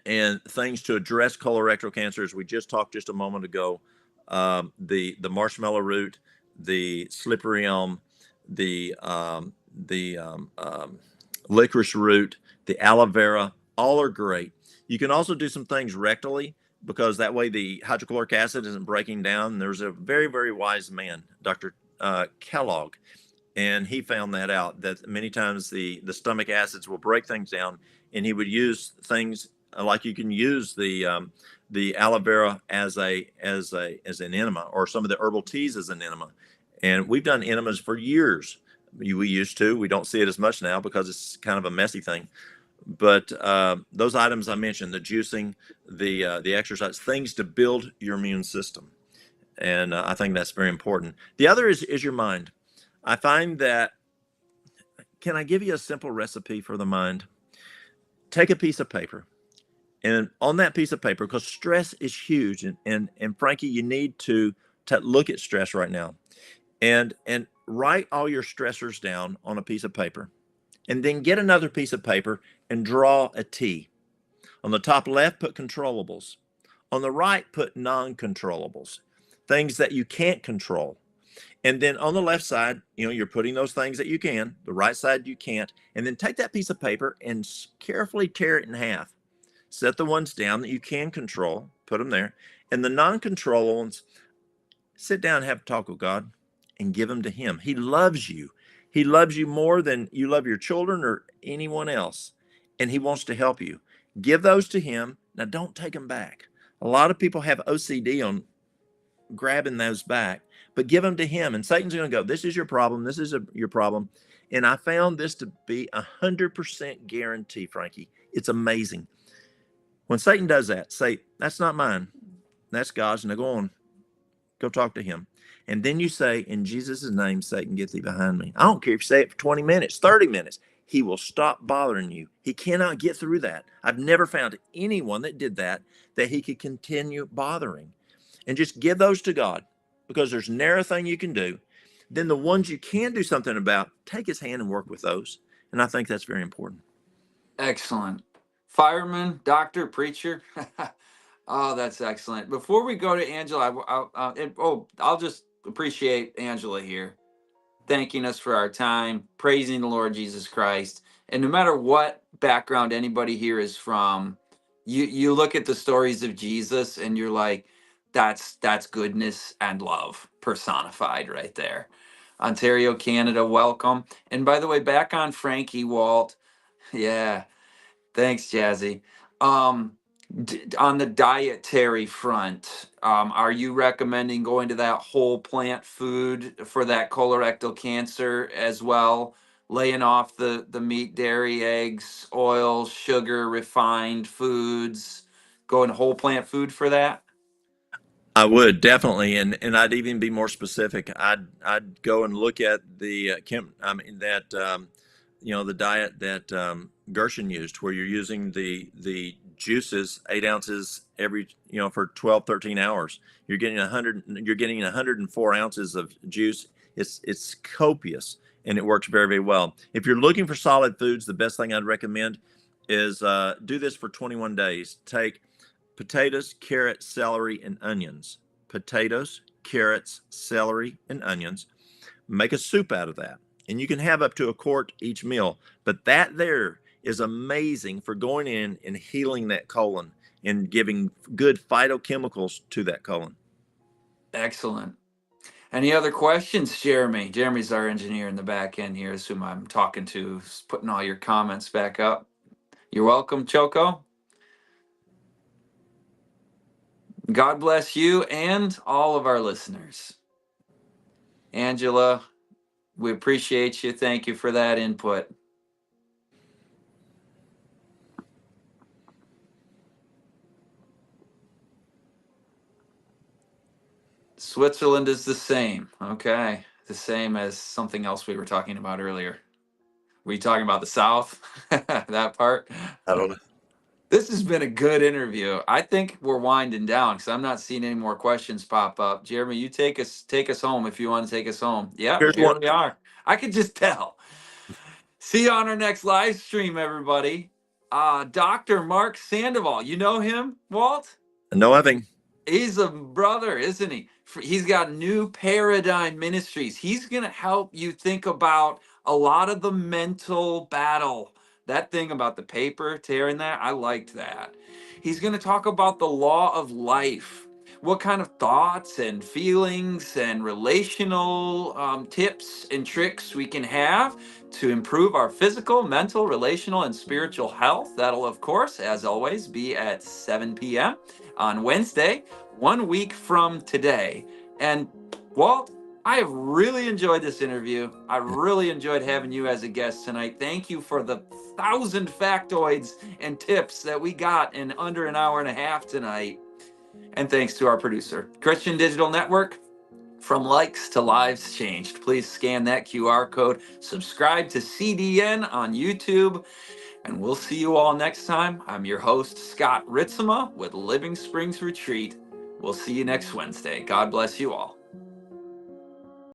And things to address colorectal cancer, as we just talked just a moment ago, the marshmallow root, the slippery elm, the licorice root, the aloe vera, all are great. You can also do some things rectally because that way the hydrochloric acid isn't breaking down. There's a very, very wise man, Dr. Kellogg, and he found that out, that many times the stomach acids will break things down, and he would use things like you can use the aloe vera as an enema, or some of the herbal teas as an enema. And we've done enemas for years. We used to. We don't see it as much now because it's kind of a messy thing. But those items I mentioned, the juicing, the exercise, things to build your immune system, and I think that's very important. The other is your mind. I find that, can I give you a simple recipe for the mind? Take a piece of paper, and on that piece of paper, because stress is huge, and Frankie, you need to look at stress right now, and write all your stressors down on a piece of paper, and then get another piece of paper and draw a T. On the top left, put controllables. On the right, put non-controllables, things that you can't control. And then on the left side, you're putting those things that you can, the right side you can't. And then take that piece of paper and carefully tear it in half. Set the ones down that you can control, put them there. And the non-controllable ones, sit down and have a talk with God and give them to Him. He loves you. He loves you more than you love your children or anyone else. And He wants to help you. Give those to Him. Now, don't take them back. A lot of people have OCD on grabbing those back, but give them to Him. And Satan's going to go, this is your problem. This is your problem. And I found this to be 100% guarantee, Frankie. It's amazing. When Satan does that, say, that's not mine. That's God's. Now go on. Go talk to Him. And then you say, in Jesus' name, Satan, get thee behind me. I don't care if you say it for 20 minutes, 30 minutes. He will stop bothering you. He cannot get through that. I've never found anyone that did that he could continue bothering. And just give those to God, because there's never a thing you can do. Then the ones you can do something about, take His hand and work with those. And I think that's very important. Excellent. Fireman, doctor, preacher. Oh, that's excellent. Before we go to Angela, I'll just appreciate Angela here, thanking us for our time, praising the Lord Jesus Christ. And no matter what background anybody here is from, you look at the stories of Jesus and you're like, that's goodness and love personified right there. Ontario, Canada, welcome. And by the way, back on Frankie, Walt. Yeah, thanks, Jazzy. Um, on the dietary front, are you recommending going to that whole plant food for that colorectal cancer as well? Laying off the meat, dairy, eggs, oil, sugar, refined foods, going whole plant food for that? I would definitely, and I'd even be more specific. I'd go and look at the the diet that Gershon used, where you're using the juices 8 ounces every for 12, 13 hours. You're getting 104 ounces of juice It's copious and it works very, very well. If you're looking for solid foods, the best thing I'd recommend is do this for 21 days. Take potatoes, carrots, celery, and onions. Potatoes, carrots, celery, and onions. Make a soup out of that. And you can have up to a quart each meal. But that there is amazing for going in and healing that colon and giving good phytochemicals to that colon. Excellent. Any other questions, Jeremy? Jeremy's our engineer in the back end here, is whom I'm talking to, putting all your comments back up. You're welcome, Choco. God bless you and all of our listeners. Angela, we appreciate you. Thank you for that input. Switzerland is the same. Okay. The same as something else we were talking about earlier. Were you talking about the South? That part? I don't know. This has been a good interview. I think we're winding down because I'm not seeing any more questions pop up. Jeremy, you take us home if you want to take us home. Yep, Here's here one. we are. I could just tell. See you on our next live stream, everybody. Dr. Mark Sandoval. You know him, Walt? No having. He's a brother, isn't he? He's got New Paradigm Ministries. He's going to help you think about a lot of the mental battle. That thing about the paper tearing that, I liked that. He's going to talk about the law of life. What kind of thoughts and feelings and relational tips and tricks we can have to improve our physical, mental, relational, and spiritual health. That'll, of course, as always, be at 7 p.m. on Wednesday, 1 week from today. And Walt, I have really enjoyed this interview. I really enjoyed having you as a guest tonight. Thank you for the 1,000 factoids and tips that we got in under an hour and a half tonight. And thanks to our producer, Christian Digital Network. From likes to lives changed. Please scan that QR code. Subscribe to CDN on YouTube. And we'll see you all next time. I'm your host, Scott Ritsema with Living Springs Retreat. We'll see you next Wednesday. God bless you all.